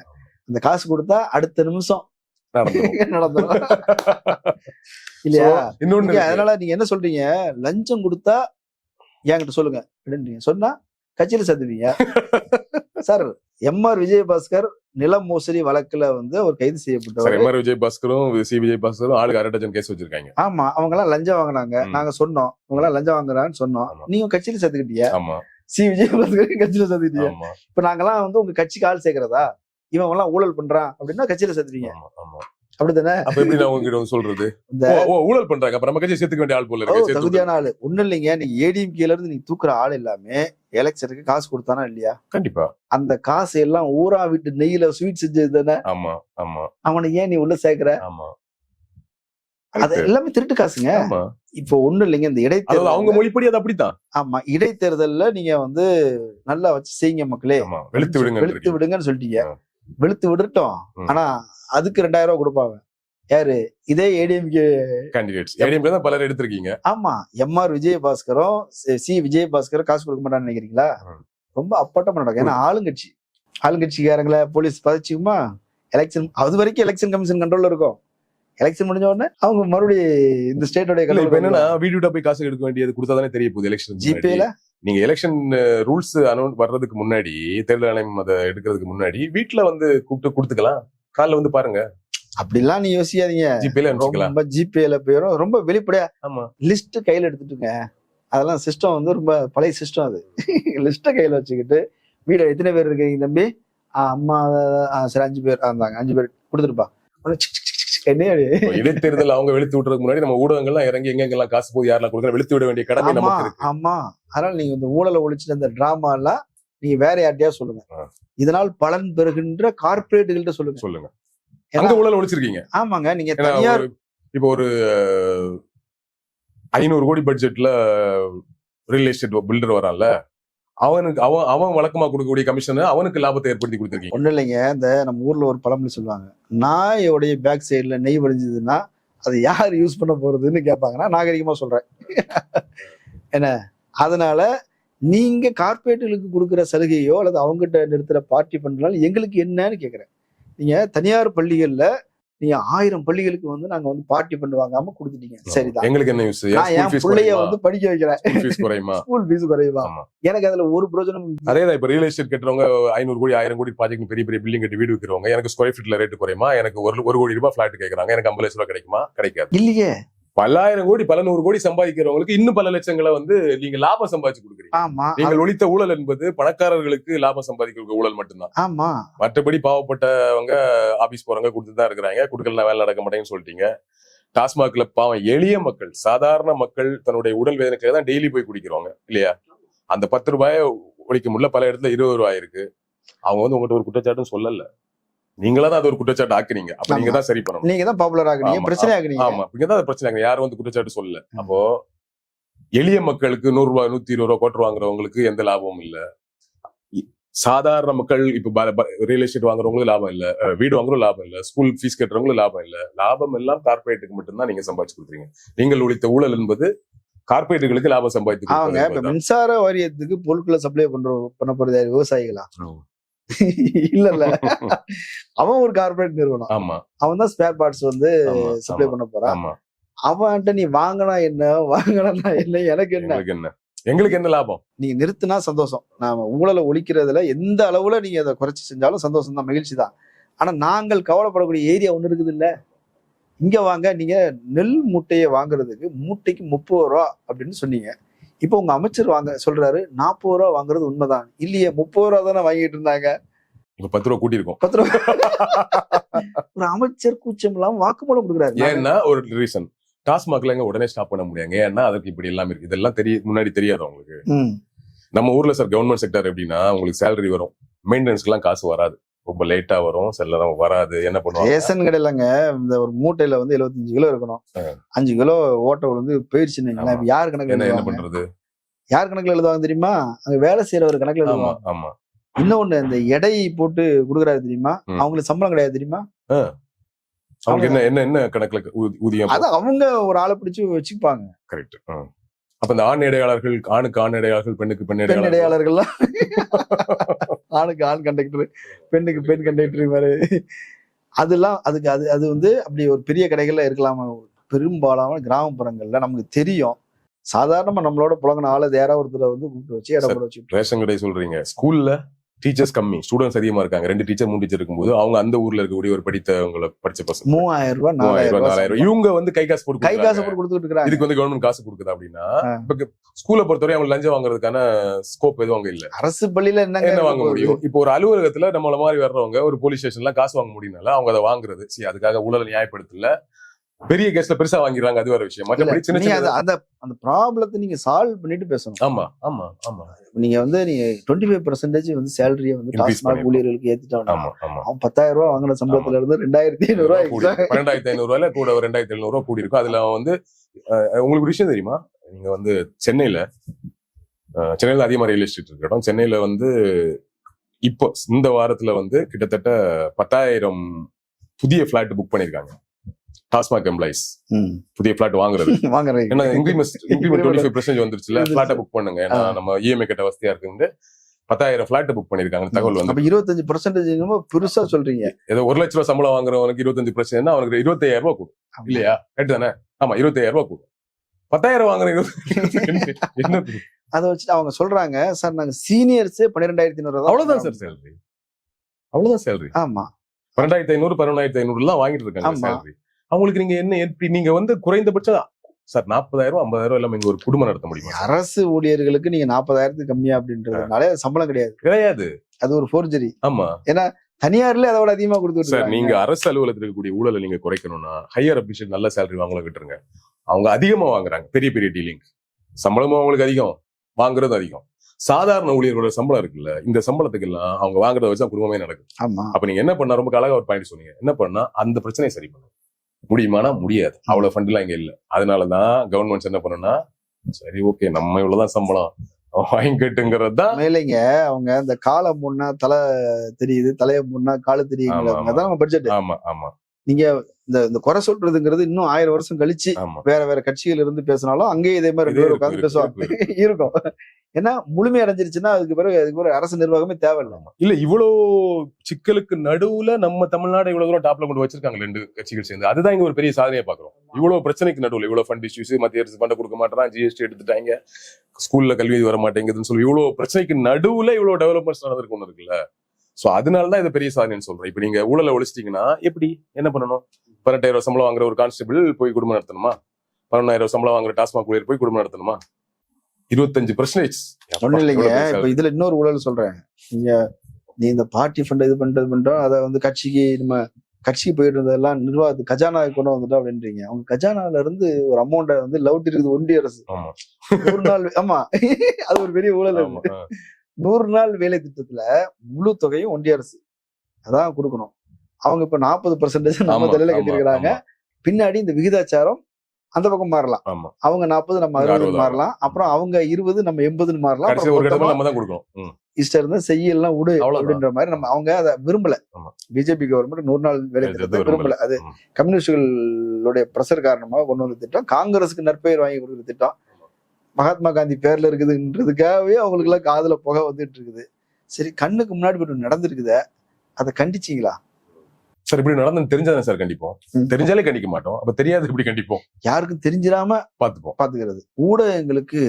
அந்த காசு கொடுத்தா அடுத்த நிமிஷம் நடந்துடும் இல்லையா? அதனால நீங்க என்ன சொல்றீங்க, லஞ்சம் கொடுத்தா என்கிட்ட சொல்லுங்க அப்படின்றீங்க. சொன்னா கட்சியில சேர்த்துவீங்க. சார், எம்ஆர் விஜயபாஸ்கர் நில மோசடி வழக்குல வந்து அவர் கைது செய்யப்பட்டவர். எம்ஆர் விஜயபாஸ்கரும் விஜயபாஸ்கரும் ஆளுக்கு 1.5 டஜன் கேஸ் வச்சிருக்காங்க. ஆமா, அவங்க எல்லாம் லஞ்சம் வாங்கினாங்க. நாங்க சொன்னோம் அவங்க எல்லாம் லஞ்சம் வாங்குறான்னு சொன்னோம். நீங்க கட்சியில சேர்த்துக்கிட்டீங்க. விஜயபாஸ்கர் கட்சியில சேர்த்துக்கிட்டீங்க. இப்ப நாங்கெல்லாம் வந்து உங்க கட்சிக்கு ஆள் சேர்க்கிறதா? இவங்க எல்லாம் ஊழல் பண்றான் அப்படின்னா கட்சியில சேர்த்துவீங்க, அப்படித்தானே? அப்ப எப்படி நான் உங்ககிட்ட சொல்றது, ஊழல் பண்றாங்க, அப்ப நம்ம கட்சியை சேர்த்துக்க வேண்டிய ஆள் போல இருக்கு, தகுதியான ஆளு. ஒண்ணு இல்லைங்க, நீங்க ஏடிஎம்கேல இருந்து நீங்க தூக்குற ஆள் எல்லாமே எலெக்ஷனுக்கு காசு கொடுத்தானா இல்லையா? கண்டிப்பா. அந்த காசு எல்லாம் ஊரா விட்டு நெய்யில ஸ்வீட் செஞ்சது தானே. ஆமா ஆமா. அவனை ஏன் நீ உள்ள சேர்க்கிற? ஆமா, அது எல்லாமே திருட்டு காசுங்க. இப்போ ஒண்ணு இல்லைங்க, இந்த இடைத்தேர்தல் அவங்க மொழிப்படி அது அப்படித்தான். ஆமா, இடைத்தேர்தல்ல நீங்க வந்து நல்லா வச்சு செய்யுங்க மக்களே, வெளுத்து விடுங்கன்னு சொல்லிட்டீங்க. வெளுத்து விடட்டும், ஆனா அதுக்கு 2000 ரூபாய் கொடுப்பாங்க. யாரு? இதே ஏடிஎம்கே கேண்டிடேட்ஸ். ஏடிஎம்கே தான் பலர் எடுத்திருக்கீங்க. ஆமா, எம்ஆர் விஜயபாஸ்கரும் விஜயபாஸ்கரும் காசு கொடுக்க மாட்டான்னு நினைக்கிறீங்களா? ரொம்ப அப்பட்டமா நடக்கும். ஏன்னா ஆளுங்கட்சிக்காரங்களை போலீஸ் பதச்சுக்குமா? எலெக்ஷன் அது வரைக்கும் எலெக்ஷன் கமிஷன் கண்ட்ரோல்ல இருக்கும். எலெக்ஷன் முடிஞ்ச உடனே அவங்க மறுபடியும் இந்த ஸ்டேட்டோட என்னன்னா வீடியோ போய் காசு எடுக்க வேண்டியது கொடுத்தாதானே தெரிய போகுது. எலெக்ஷன் ஜிபேல நீங்க எலெக்ஷன் ரூல்ஸ் அனௌன்ஸ் வர்றதுக்கு முன்னாடி, தேர்தல் ஆணையம் அதை எடுக்கிறதுக்கு முன்னாடி வீட்டுல வந்து கூப்பிட்டு கொடுத்துக்கலாம். காலைல வந்து பாருங்க, அப்படிலாம் நீ யோசிக்காதீங்க. ஜிபேல ரொம்ப ஜிபேல போயிடும். ரொம்ப வெளிப்படையா லிஸ்ட் கையில எடுத்துட்டுங்க. அதெல்லாம் சிஸ்டம் வந்து ரொம்ப பழைய சிஸ்டம். அது லிஸ்ட கையில வச்சுக்கிட்டு வீடு எத்தனை பேர் இருக்கீங்க தம்பி? அம்மா சரி 5 பேர் இருந்தாங்க, 5 பேர் கொடுத்துருப்பா. இடைத்தேர்தல் அவங்க வெளுத்து விட்டுறதுக்கு முன்னாடி நம்ம ஊடகங்கள்லாம் இறங்கி எங்கெல்லாம் காசு போய் யாரெல்லாம் கொடுக்குற வெளுத்து விட வேண்டிய கடமை நமக்கு இருக்கு. ஆமா, அதனால நீங்க இந்த ஊழலை ஒழிச்சுட்டு அந்த டிராமா எல்லாம் நீங்க வேற யார்ட்டையா சொல்லுங்க. இதனால் பலன் பெறுகின்ற கார்பரேட்டுகள்ட்ட சொல்லுங்க. அந்த ஊழலை ஒழிச்சிருக்கீங்க. ஆமாங்க, நீங்க தனியார் இப்போ ஒரு 500 கோடி பட்ஜெட்ல ரியல் எஸ்டேட் பில்டர் வரான்ல, அவனுக்கு அவன் வழக்கமா கொடுக்கக்கூடிய கமிஷன் அவனுக்கு லாபத்தை ஏற்படுத்தி கொடுத்துருக்கீங்க. ஒண்ணு இல்லைங்க, இந்த நம்ம ஊர்ல ஒரு பழமொழி சொல்லுவாங்க, நாயோடைய பேக் சைடுல நெய் வடிஞ்சதுன்னா அதை யார் யூஸ் பண்ண போறதுன்னு கேட்பாங்கன்னா, நாகரிகமா சொல்றேன் என்ன. அதனால நீங்க கார்பரேட்டுகளுக்கு கொடுக்குற சலுகையோ அல்லது அவங்ககிட்ட நிறுத்துற பார்ட்டி பண்றதுனால எங்களுக்கு என்னன்னு கேட்கிறேன். நீங்க தனியார் பள்ளிகள்ல நீங்க 1000 பள்ளிகளுக்கு வந்து நாங்க வந்து பார்ட்டி பண்ணி வாங்காம கொடுத்துட்டீங்க. சரிதான், எங்களுக்கு என்ன யூஸ்? நான் என் பிள்ளைய வந்து படிக்க வைக்கிறேன், குறையுமா? ஸ்கூல் ஃபீஸ் குறையுமா? ஆமா. எனக்கு அதுல ஒரு பிரயோஜனம். அதேதான் இப்ப ரியல் எஸ்டேட் கட்டுறவங்க 500 கோடி 1000 கோடி ப்ராஜெக்ட் பெரிய பெரிய பில்டிங் கட்டி வீடு விற்கிறவங்க எனக்கு ஸ்கொயர் ஃபீட்ல ரேட்டு குறையுமா? எனக்கு 1 கோடி ரூபாய் பிளாட் கேட்கறாங்க, எனக்கு 50 லட்சம் ரூபாய் கிடைக்குமா? கிடைக்காது. இல்லையே, பல்லாயிரம் கோடி பல 100 கோடி சம்பாதிக்கிறவங்களுக்கு இன்னும் பல லட்சங்களை வந்து நீங்க லாபம் சம்பாதிச்சு கொடுக்குறீங்க. ஆமா, நீங்கள் ஒழித்த ஊழல் என்பது பணக்காரர்களுக்கு லாபம் சம்பாதிக்கிற ஊழல் மட்டும்தான். ஆமா, மற்றபடி பாவப்பட்டவங்க ஆபீஸ் போறவங்க கொடுத்துதான் இருக்கிறாங்க. கொடுக்கலாம் வேலை நடக்க மாட்டேங்குன்னு சொல்லிட்டீங்க. டாஸ்மாக்ல பாவம் எளிய மக்கள், சாதாரண மக்கள் தன்னுடைய உடல் வேதனைக்காக தான் டெய்லி போய் குடிக்கிறவங்க இல்லையா? அந்த 10 ரூபாயை ஒழிக்க முடியல, பல இடத்துல 20 ரூபாய் இருக்கு. அவங்க வந்து உங்கள்கிட்ட ஒரு குற்றச்சாட்டும் சொல்லல, நீங்களா தான் அது ஒரு குற்றச்சாட்டு ஆக்குறீங்க. அப்ப நீங்க தான் சரி பண்ணணும். நீங்க தான் பாப்புலர் ஆகுறீங்க, பிரச்சனை ஆகுறீங்க. ஆமா, நீங்க தான் பிரச்சனை ஆகுறீங்க. யாரும் வந்து குற்றச்சாட்டு சொல்லல. அப்போ எளிய மக்களுக்கு 100 ரூபாய் 120 ரூபாய் கோட்டர் வாங்குறவங்களுக்கு எந்த லாபமும் இல்ல. சாதாரண மக்கள் இப்ப ரியல் எஸ்டேட் வாங்குறவங்களுக்கு லாபம் இல்ல, வீடு வாங்குறவங்க லாபம் இல்ல, ஸ்கூல் ஃபீஸ் கட்டுறவங்களுக்கு லாபம் இல்ல. லாபம் எல்லாம் கார்பரேட்டுக்கு மட்டும்தான் நீங்க சம்பாதிச்சு கொடுக்குறீங்க. நீங்கள் ஒழித்த ஊழல் என்பது கார்பரேட்டுகளுக்கு லாபம் சம்பாதித்து அவங்க இப்ப மின்சார வாரியத்துக்கு பொருட்களை சப்ளை பண்ண போறது விவசாயிகளா? இல்ல, அவன் ஒரு கார்பரேட் நிறுவனம். ஆமா, அவன் தான் ஸ்பேர் பார்ட்ஸ் வந்து சப்ளை பண்ண போறான். அவன்கிட்ட நீ வாங்கினா என்ன, வாங்கினா என்ன, எனக்கு என்ன, எங்களுக்கு என்ன லாபம்? நீங்க நிறுத்தினா சந்தோஷம். நாம ஊழலை ஒழிக்கிறதுல எந்த அளவுல நீங்க அதை குறைச்சி செஞ்சாலும் சந்தோஷம் தான், மகிழ்ச்சி தான். ஆனா நாங்கள் கவலைப்படக்கூடிய ஏரியா ஒண்ணு இருக்குது இல்ல. இங்க வாங்க, நீங்க நெல் மூட்டையை வாங்குறதுக்கு மூட்டைக்கு 30 ரூபா அப்படின்னு சொன்னீங்க. இப்போ உங்க அமைச்சர் சொல்றாரு 40 ரூபா வாங்குறது உண்மைதான். இல்லையே, 30 ரூபா தானே வாங்கிட்டு இருந்தாங்க. இப்ப 10 ரூபா கூட்டி இருக்கும். 10 ரூபா. ஒரு அமைச்சர் கூச்சம் இல்லாம வாக்குமூலம் கொடுக்குறாரு. ஏன்னா ஒரு ரீசன், டாஸ்மாக்ல எங்க உடனே ஸ்டாப் பண்ண முடியாங்க. ஏன்னா அதுக்கு இப்படி எல்லாம் இருக்கு. இதெல்லாம் முன்னாடி தெரியாது உங்களுக்கு. நம்ம ஊர்ல சார் கவர்மெண்ட் செக்டர் எப்படின்னா உங்களுக்கு சேலரி வரும், மெயின்டெனன்ஸ்க்கு எல்லாம் காசு வராது, ரொம்ப லேட்டா வரும், சில வராது. என்ன பண்ணுவாங்க, ரேஷன் கடையிலங்க இந்த ஒரு மூட்டையில வந்து 75 கிலோ இருக்கணும், 5 கிலோ ஓட்ட வந்து போயிடுச்சுன்னு யார் கணக்கு என்ன பண்றது? யார் கணக்குல எழுதுவாங்க தெரியுமா? அங்க வேலை செய்யறவர் கணக்குல எழுதுவாங்க. ஆமா. இன்னொன்னு இந்த எடை போட்டு கொடுக்குறாரு தெரியுமா, அவங்களுக்கு சம்பளம் கிடையாது தெரியுமா? அவங்க என்ன கணக்குல ஊதியம்? அதான் அவங்க ஒரு ஆளை பிடிச்சு வச்சுப்பாங்க. கரெக்ட். அப்ப இந்த ஆண் இடையாளர்கள், ஆணுக்கு ஆண் இடையாளர்கள், பெண்ணுக்கு பெண் இடையாளர்கள்லாம், ஆணுக்கு ஆண் கண்டக்டர், பெண்ணுக்கு பெண் கண்டக்டர் மாதிரி அதெல்லாம் அதுக்கு அது வந்து அப்படி ஒரு பெரிய கடைகள்ல இருக்கலாமா? பெரும்பாலான கிராமப்புறங்கள்ல நமக்கு தெரியும். சாதாரணமா நம்மளோட புழங்கின ஆளு யாராவது ஒருத்தரை வந்து கூப்பிட்டு வச்சு இடம் போட வச்சு. ரேஷன் கடை சொல்றீங்க, ஸ்கூல்ல டீச்சர்ஸ் கம்மி, ஸ்டூடெண்ட்ஸ் அதிகமா இருக்காங்க. 2 டீச்சர் 3 டீச்சர் இருக்கும்போது அவங்க அந்த ஊர்ல இருக்கக்கூடிய ஒரு படித்தவங்களை படிச்ச பசங்க 3000 ரூபாய் 4000 ரூபாய் இவங்க வந்து கை காசு போட்டு கொடுத்துட்டு இருக்காங்க. இதுக்கு வந்து கவர்மெண்ட் காசு கொடுக்குது அப்படின்னா ஸ்கூலை பொறுத்தவரை அவங்க லஞ்சம் வாங்குறதுக்கான ஸ்கோப் எதுவும் அங்க இல்ல. அரசு பள்ளியில என்ன வாங்க முடியும்? இப்போ ஒரு அலுவலகத்துல நம்மள மாதிரி வர்றவங்க ஒரு போலீஸ் ஸ்டேஷன்ல காசு வாங்க முடியும்னால அவங்க அதை வாங்குறது. அதுக்காக ஊழல் நியாயப்படுத்தல, பெரிய கேஸ்ல பெருசா வாங்கிடுறாங்க, அது வேற விஷயம். மற்றபடி சின்ன அந்த ப்ராப்ளத்தை நீங்க சால்வ் பண்ணிட்டு பேசணும். ஆமா ஆமா ஆமா. நீங்க 25% வந்து சேலரியை வந்து டாஸ்மாக் ஊழியர்களுக்கு ஏத்திட்டாங்க. அவன் 10,000 ரூபாய் வாங்கின சம்பளத்துல இருந்து 2,500 ரூபாய் 2,500 ரூபாயில கூட ஒரு 2,700 ரூபாய் கூடி இருக்கும். அதுல வந்து உங்களுக்கு ஒரு விஷயம் தெரியுமா? நீங்க வந்து சென்னையில அதிகமா ரியல் எஸ்டேட் இருக்க இடம். சென்னையில வந்து இப்போ இந்த வாரத்துல வந்து கிட்டத்தட்ட 10,000 புதிய பிளாட் புக் பண்ணிருக்காங்க. டாஸ்மாக் எம்ப்ளாயிஸ் புதிய பிளாட் வாங்குறது. ஏன்னா இன்கிரிமெண்ட் 25% வந்துருச்சுல, பிளாட்டை புக் பண்ணுங்க, ஏன்னா நம்ம இஎம்ஐ கட்ட வசதியா இருக்கு. 10,000 பிளாட் புக் பண்ணிருக்காங்க. தகவல் வந்து 25% பெருசா சொல்றீங்க. ஏதோ 1 லட்ச ரூபாய் சம்பளம் வாங்குறவனுக்கு 25% அவனுக்கு 25,000 ரூபாய் கூடும் இல்லையா? கரெக்ட் தானே? ஆமா, 25,000 ரூபாய் கூடும். 10,000 வாங்குற என்ன அதை வச்சுட்டு அவங்க சொல்றாங்க, சார் நாங்க சீனியர்ஸே 12,500 அவ்வளவுதான் சார் சேலரி. அவ்வளவுதான் சேலரி. ஆமா, 12,500 11,500 எல்லாம் வாங்கிட்டு இருக்காங்க சேலரி. அவங்களுக்கு நீங்க என்ன நீங்க வந்து குறைந்தபட்சம் சார் 40,000 50,000 எல்லாம் இங்க ஒரு குடும்பம் நடத்த முடியும். அரசு ஊழியர்களுக்கு நீங்க 40,000 கம்மியா அப்படின்றதுனால சம்பளம் கிடையாது. அது ஒரு ஃபோர்ஜரி. ஆமா, ஏன்னா தனியார்ல அதோட அதிகமா கொடுத்துட்டு சார். நீங்க அரசு அலுவலகத்தில் இருக்கக்கூடிய ஊழலை நீங்க குறைக்கணும்னா ஹையர் அபிஷியல் நல்ல சேலரி வாங்கலாம் கிட்டுருங்க. அவங்க அதிகமா வாங்குறாங்க, பெரிய பெரிய டீலிங். சம்பளமும் அவங்களுக்கு அதிகம், வாங்குறது அதிகம். சாதாரண ஊழியர்களோட சம்பளம் இருக்குல்ல, இந்த சம்பளத்துக்கு எல்லாம் அவங்க வாங்குறத வச்சு குடும்பமே நடக்குது. ஆமா, அப்ப நீங்க என்ன பண்ணா, ரொம்ப அழகா ஒரு பாயிண்ட் சொன்னீங்க, என்ன பண்ணா அந்த பிரச்சனையை சரி பண்ணும். முடியுமானா முடியாது, அவ்வளவு ஃபண்ட் எல்லாம் இங்க இல்ல. அதனாலதான் கவர்மெண்ட்ஸ் என்ன பண்ணுனா, சரி ஓகே நம்ம இவ்வளவுதான் சம்பளம் வாங்கிட்டுங்கிறது தான் மேலைங்க. அவங்க இந்த காலை முன்னா தலை தெரியுது, தலைய முன்னா காலு தெரியுது பட்ஜெட். ஆமா ஆமா. நீங்க இந்த குறை சொல்றதுங்கிறது இன்னும் 1000 வருஷம் கழிச்சு வேற வேற கட்சிகள் இருந்து பேசினாலும் அங்கேயே இதே மாதிரி 2 பேர் உட்காந்து பேசுவாங்க இருக்கும். ஏன்னா முழுமை அடைஞ்சிருச்சுன்னா அதுக்கு பிறகு அரசு நிர்வாகமே தேவையில்லை. இல்ல இவ்வளவு சிக்கலுக்கு நடுவுல நம்ம தமிழ்நாடு இவ்வளவு தூரம் டாப்ல கொண்டு வச்சிருக்காங்க 2 கட்சிகள் சேர்ந்து. அதுதான் இங்க ஒரு பெரிய சாதனையை பாக்குறோம். இவ்வளவு பிரச்சனைக்கு நடுவுல இவ்வளவு ஃபண்ட் இஷ்யூஸ், மத்திய அரசு ஃபண்ட் கொடுக்க மாட்டேறான், ஜிஎஸ்டி எடுத்துட்டாங்க, ஸ்கூல்ல கல்வி வர மாட்டேங்குதுன்னு சொல்லி இவ்வளவு பிரச்சனைக்கு நடுவுல இவ்வளவு டெவலப்மெண்ட்ஸ் நடந்திருக்கு ஒண்ணு இருக்குல்ல. சோ அதனாலதான் இது பெரிய சாதனைன்னு சொல்றேன். இப்ப நீங்க ஊழலை ஒழிச்சிட்டீங்கன்னா எப்படி என்ன பண்ணணும்? 18,000 சம்பளம் வாங்குற ஒரு கான்ஸ்டபிள் போய் குடும்பம் நடத்தணுமா? 11,000 சம்பளம் வாங்குற டாஸ்மாக் ஊழியர் போய் குடும்பம் நடத்தணுமா? 25%. ஒண்ணும் இல்லைங்க. இப்ப இதுல இன்னொரு ஊழல் சொல்றேன். நீ இந்த பார்ட்டி ஃபண்ட் இது பண்றோம், அதை வந்து கட்சிக்கு போயிட்டு இருந்ததெல்லாம் நிர்வாகத்து கஜானா கொண்டு வந்துட்டோம் அப்படின்றீங்க. அவங்க கஜானால இருந்து ஒரு அமௌண்ட்டை வந்து லவுட் இருக்குது ஒன்றிய அரசு. 100 நாள், ஆமா அது ஒரு பெரிய ஊழல். 100 நாள் வேலை திட்டத்துல முழு தொகையும் ஒன்றிய அரசு அதான் கொடுக்கணும். அவங்க இப்ப 40% நம்ம தலையில கட்டிருக்கிறாங்க. பின்னாடி இந்த விகிதாச்சாரம் அந்த பக்கம் மாறலாம். அவங்க 40 நம்ம 60 மாறலாம். அப்புறம் அவங்க 20 நம்ம 80 மாறலாம். இஷ்டம் இருந்தா செய்யலாம் விடு அப்படின்ற மாதிரி அவங்க அதை விரும்பல. பிஜேபி கவர்மெண்ட் 100 நாள் வேலை திட்டத்தை விரும்பல. அது கம்யூனிஸ்டுகளுடைய பிரஷர் காரணமாக கொண்டு வந்த திட்டம். காங்கிரஸுக்கு நற்பெயர் வாங்கி கொடுக்குற திட்டம். மகாத்மா காந்தி பேர்ல இருக்குதுன்றதுக்காகவே அவங்களுக்கு எல்லாம் காதுல புகை வந்துட்டு இருக்குது. சரி, கண்ணுக்கு முன்னாடி போய் நடந்திருக்குத, அதை கண்டிச்சீங்களா? சார் இப்படி நடந்து தெரிஞ்சாதான் சார் கண்டிப்போம். தெரிஞ்சாலே கண்டிக்க மாட்டோம். அப்ப தெரியாது இப்படி கண்டிப்போம். யாருக்கும் தெரிஞ்சிடாம பாத்துக்கிறது. ஊடகங்களுக்கு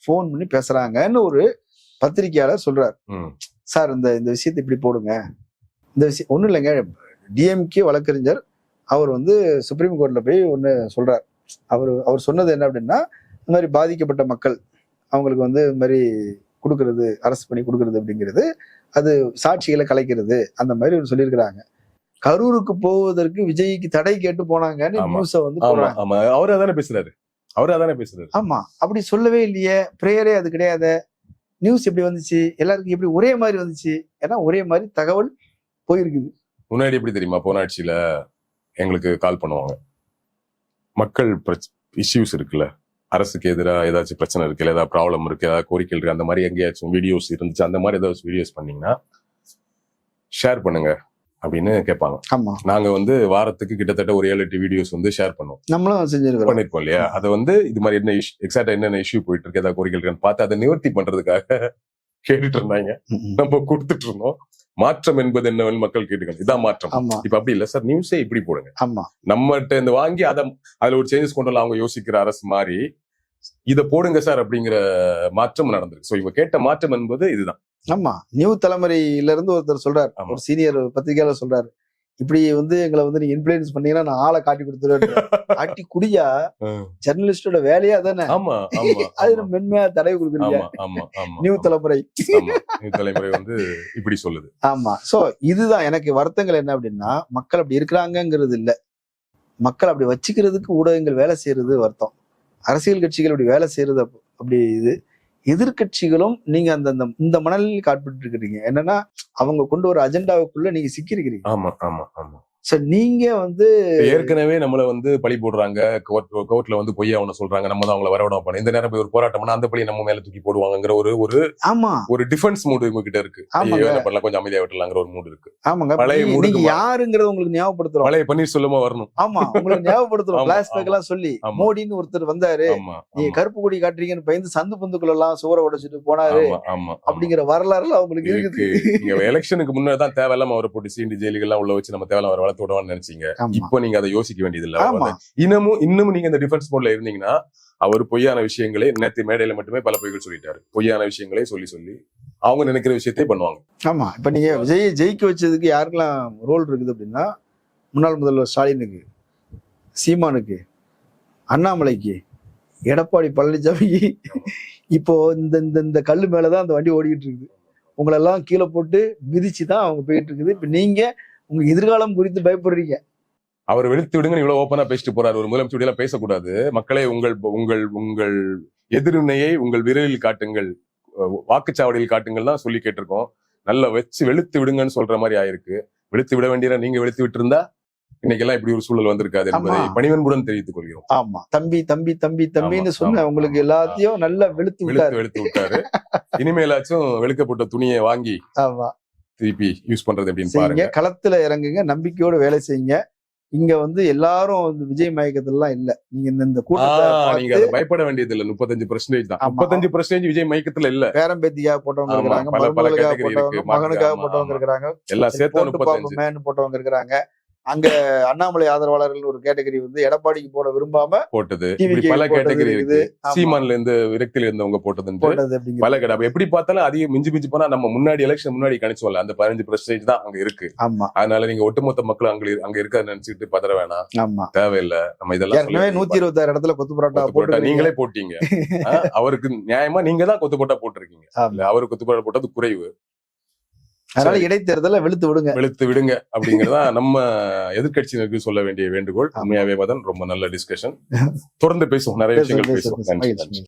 போன் பண்ணி பேசுறாங்கன்னு ஒரு பத்திரிகையாளர் சொல்றாரு. சார் இந்த விஷயத்தை இப்படி போடுங்க, இந்த விஷயம் ஒண்ணும் இல்லைங்க. டிஎம்கே வழக்கறிஞர் அவர் வந்து சுப்ரீம் கோர்ட்ல போய் ஒண்ணு சொல்றார். அவர் சொன்னது என்ன அப்படின்னா, இந்த மாதிரி பாதிக்கப்பட்ட மக்கள் அவங்களுக்கு வந்து இந்த மாதிரி கொடுக்கறது, அரசு பண்ணி கொடுக்கறது அப்படிங்கிறது அது சாட்சிகளை கலைக்கிறது, அந்த மாதிரி சொல்லியிருக்கிறாங்க. கரூருக்கு போவதற்கு விஜய்க்கு தடை கேட்டு போனாங்கன்னு நியூஸ வந்து அவரு அதானே பேசுறாரு. ஆமா, அப்படி சொல்லவே இல்லையே. பிரேயரே அது கிடையாது. நியூஸ் எப்படி வந்துச்சு? எல்லாருக்கும் எப்படி ஒரே மாதிரி வந்துச்சு? ஏன்னா ஒரே மாதிரி தகவல் போயிருக்குது. முன்னாடி எப்படி தெரியுமா? போன ஆட்சியில எங்களுக்கு கால் பண்ணுவாங்க, மக்கள் இஷ்யூஸ் இருக்குல்ல, அரசுக்கு எதிராக ஏதாச்சும் பிரச்சனை இருக்கு, ஏதாவது ப்ராப்ளம் இருக்கு, ஏதாவது கோரிக்கை இருக்கு, அந்த மாதிரி எங்கேயாச்சும் வீடியோஸ் இருந்துச்சு, அந்த மாதிரி ஏதாவது வீடியோஸ் பண்ணீங்கன்னா ஷேர் பண்ணுங்க அப்படின்னு கேட்பாங்க. ஆமா, நாங்க வந்து வாரத்துக்கு கிட்டத்தட்ட ஒரு 7-8 வீடியோஸ் வந்து ஷேர் பண்ணுவோம். நம்மளும் பண்ணிருக்கோம் இல்லையா? அதை வந்து இது மாதிரி என்ன எக்ஸாக்டா என்னென்ன இஷ்யூ போயிட்டு இருக்கு, ஏதாவது கோரிக்கை இருக்கான்னு பார்த்து அதை நிவர்த்தி பண்றதுக்காக கேட்டுட்டு இருந்தாங்க. நம்ம கொடுத்துட்டு இருந்தோம். மாற்றம் என்பது என்னவென்னு மக்கள் கேட்டுக்கணும். இதான் மாற்றம். இப்ப அப்படி இல்ல சார், நியூஸே இப்படி போடுங்க, நம்மகிட்ட இந்த வாங்கி அதுல ஒரு சேஞ்சஸ் கொண்டு வரலாம், அவங்க யோசிக்கிற அரசு மாதிரி இதை போடுங்க சார் அப்படிங்கிற மாற்றம் நடந்திருக்கு. சோ இவங்க கேட்ட மாற்றம் என்பது இதுதான். ஆமா, நியூ தலைமுறையில இருந்து ஒருத்தர் சொல்றாரு, ஒரு சீனியர் பத்திரிகையாளர் சொல்றாரு, இப்படி வந்து எங்களை வந்து நீங்க இன்ஃபுளுன்ஸ் பண்ணீங்கன்னா நான் ஆளை காட்டி கொடுத்துருவேன். காட்டி குடியா ஜெர்னலிஸ்டோட வேலையா தானே? அது மென்மையா தடவை கொடுக்குறீங்க நியூ தலைமுறை. நியூ தலைமுறை வந்து இப்படி சொல்லுது. ஆமா, சோ இதுதான் எனக்கு வருத்தங்கள் என்ன அப்படின்னா, மக்கள் அப்படி இருக்கிறாங்கிறது இல்ல, மக்கள் அப்படி வச்சுக்கிறதுக்கு ஊடகங்கள் வேலை செய்யறது வருத்தம். அரசியல் கட்சிகள் அப்படி வேலை செய்யறது அப்படி இது. எதிர்கட்சிகளும் நீங்க இந்த மணலில் காட்பட்டு இருக்கிறீங்க. என்னன்னா அவங்க கொண்டு ஒரு அஜெண்டாவுக்குள்ள நீங்க சிக்கிருக்கிறீங்க. ஆமா ஆமா ஆமா. சார் நீங்க வந்து ஏற்கனவே நம்மள வந்து பழி போடுறாங்க, கோர்ட்ல வந்து பொய்யா அவனை சொல்றாங்க, நம்ம தான் அவங்களை வரவிட பண்ண, இந்த நேரம் போய் ஒரு போராட்டம் பண்ணா அந்த பழி நம்ம மேல தூக்கி போடுவாங்கிற ஒரு டிஃபென்ஸ் மூடு இவங்க கிட்ட இருக்கு. பண்ணலாம், கொஞ்சம் அமைதியா விட்டுலாங்கிற ஒரு மூடு இருக்கு. ஆமாங்க, பழைய மூடு யாருங்கிறத உங்களுக்கு ஞாபகப்படுத்துறோம். பழைய பன்னீர்செல்வமா வரணும். ஆமா, உங்களுக்கு ஞாபகப்படுத்துறோம். பிளாஷ்பேக் எல்லாம் சொல்லி மோடின்னு ஒருத்தர் வந்தாரு, நீங்க கருப்பு கொடி காட்டுறீங்கன்னு பயந்து சந்து பந்துக்குள்ள எல்லாம் சுவரை உடைச்சிட்டு போனாரு அப்படிங்கிற வரலாறு அவங்களுக்கு இருக்குது. நீங்க எலெக்ஷனுக்கு முன்னாடி தேவையில்லாம அவரை போட்டு சீண்டி ஜெயிலுக்கு எல்லாம் உள்ள வச்சு நம்ம தேவையில்லாம வளர்த்து விடுவான்னு நினைச்சீங்க. இப்போ நீங்க அதை யோசிக்க வேண்டியது இல்ல. இன்னமும் நீங்க இந்த டிஃபென்ஸ் மோட்ல இருந்தீங்கன்னா, அவர் பொய்யான விஷயங்களே நேற்று மேடையில மட்டுமே பல பொய்கள் சொல்லிட்டாரு. பொய்யான விஷயங்களே சொல்லி அவங்க நினைக்கிற விஷயத்தை பண்ணுவாங்க. ஆமா, இப்ப நீங்க விஜயை ஜெயிக்க வச்சதுக்கு யாருக்கெல்லாம் ரோல் இருக்குது அப்படின்னா, முன்னாள் முதல்வர் ஸ்டாலினுக்கு, சீமானுக்கு, அண்ணாமலைக்கு, எடப்பாடி பழனிசாமிக்கு. இப்போ இந்த கல்லு மேலதான் அந்த வண்டி ஓடிக்கிட்டு இருக்குது. உங்களெல்லாம் கீழே போட்டு மிதிச்சுதான் அவங்க போயிட்டு இருக்குது. இப்ப நீங்க உங்க எதிர்காலம் குறித்து பயப்படுறீங்க. அவர் வெளுத்து விடுங்க இவ்வளவு ஓப்பனா பேசிட்டு போறாரு. ஒரு முதலமைச்சர் எல்லாம் பேசக்கூடாது. மக்களே, உங்கள் எதிர்வினையை உங்கள் விரலில் காட்டுங்கள், வாக்குச்சாவடியில் காட்டுங்கள் தான் சொல்லி கேட்டிருக்கோம். நல்லா வச்சு வெளுத்து விடுங்கன்னு சொல்ற மாதிரி ஆயிருக்கு. வெளுத்து விட வேண்டிய நீங்க வெளுத்து விட்டு இருந்தா இன்னைக்கு எல்லாம் இப்படி ஒரு சூழல் வந்திருக்காது என்பதை பணிவன்புடன் தெரிவித்துக் கொள்கிறோம். ஆமா, தம்பின்னு சொன்ன உங்களுக்கு எல்லாத்தையும் நல்லா வெளுத்து விட்டாரு. இனிமேலாச்சும் வெளுக்கப்பட்ட துணியை வாங்கி திருப்பி யூஸ் பண்றது எப்படின்னு பாருங்க. களத்துல இறங்குங்க, நம்பிக்கையோட வேலை செய்யுங்க. இங்க வந்து எல்லாரும் வந்து விஜய் மயக்கத்துலாம் இல்ல. நீங்க இந்த கூட்டத்தை நீங்க பார்த்து அதை பயப்பட வேண்டியது இல்ல. 35% தான். ஆமா. 35% விஜய் மயக்கத்துல இல்ல. பேரம்பேத்திக்காக போட்டவங்க ஆமா, இருக்கிறாங்க, பல மருமகளுக்காக category போட்டவங்க, இருக்கு. மகனுக்காக ஆமா, போட்டவங்க ஆமா. இருக்கிறாங்க, எல்லாம் சேர்த்தா போட்டு 35. பாப்போமேன்னு போட்டவங்க இருக்கிறாங்க. அங்க அண்ணாமலை ஆதரவாளர்கள் ஒரு கேட்டகரி வந்து எடப்பாடிக்கு போட விரும்பாம போட்டது. டிவி இப்படி பல போட்டது கேட்டகரி இருக்கு. இருக்குது. ஆமா. சீமான்ல இருந்து விரக்தியில இருந்தவங்க போட்டதுன்னு போட்டது அப்படிங்கிறது. பல கடை. அப்ப எப்படி பார்த்தாலும் அதிகம் மிஞ்சி போனா நம்ம முன்னாடி எலெக்ஷன் முன்னாடி கணிச்சோம்ல, அந்த 15% தான் அங்க இருக்கு. ஆமா அதனால நீங்க ஒட்டுமொத்த மக்கள் அங்க இருக்காது நினைச்சுட்டு பதற வேணாம். ஆமா. தேவையில்லை. நம்ம இதெல்லாம் ஏற்கனவே 126 இடத்துல கொத்து பரோட்டா போட்டு நீங்களே போட்டீங்க. அவருக்கு நியாயமா நீங்க தான் கொத்து போட்டா போட்டிருக்கீங்க. இல்ல அவருக்கு கொத்து போட்டா போட்டது குறைவு. அதனால இடைத்தேர்தலை வெளுத்து விடுங்க அப்படிங்கறதா நம்ம எதிர்கட்சியினருக்கு சொல்ல வேண்டிய வேண்டுகோள். உண்மையாவே மதன், ரொம்ப நல்ல டிஸ்கஷன். தொடர்ந்து பேசுவோம், நிறைய விஷயங்கள் பேசுவோம். நன்றி.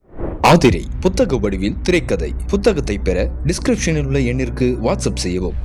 ஆதிரை புத்தக வடிவில் திரைக்கதை. புத்தகத்தை பெற டிஸ்கிரிப்ஷனில் உள்ள எண்ணிற்கு வாட்ஸ்அப் செய்யவும்.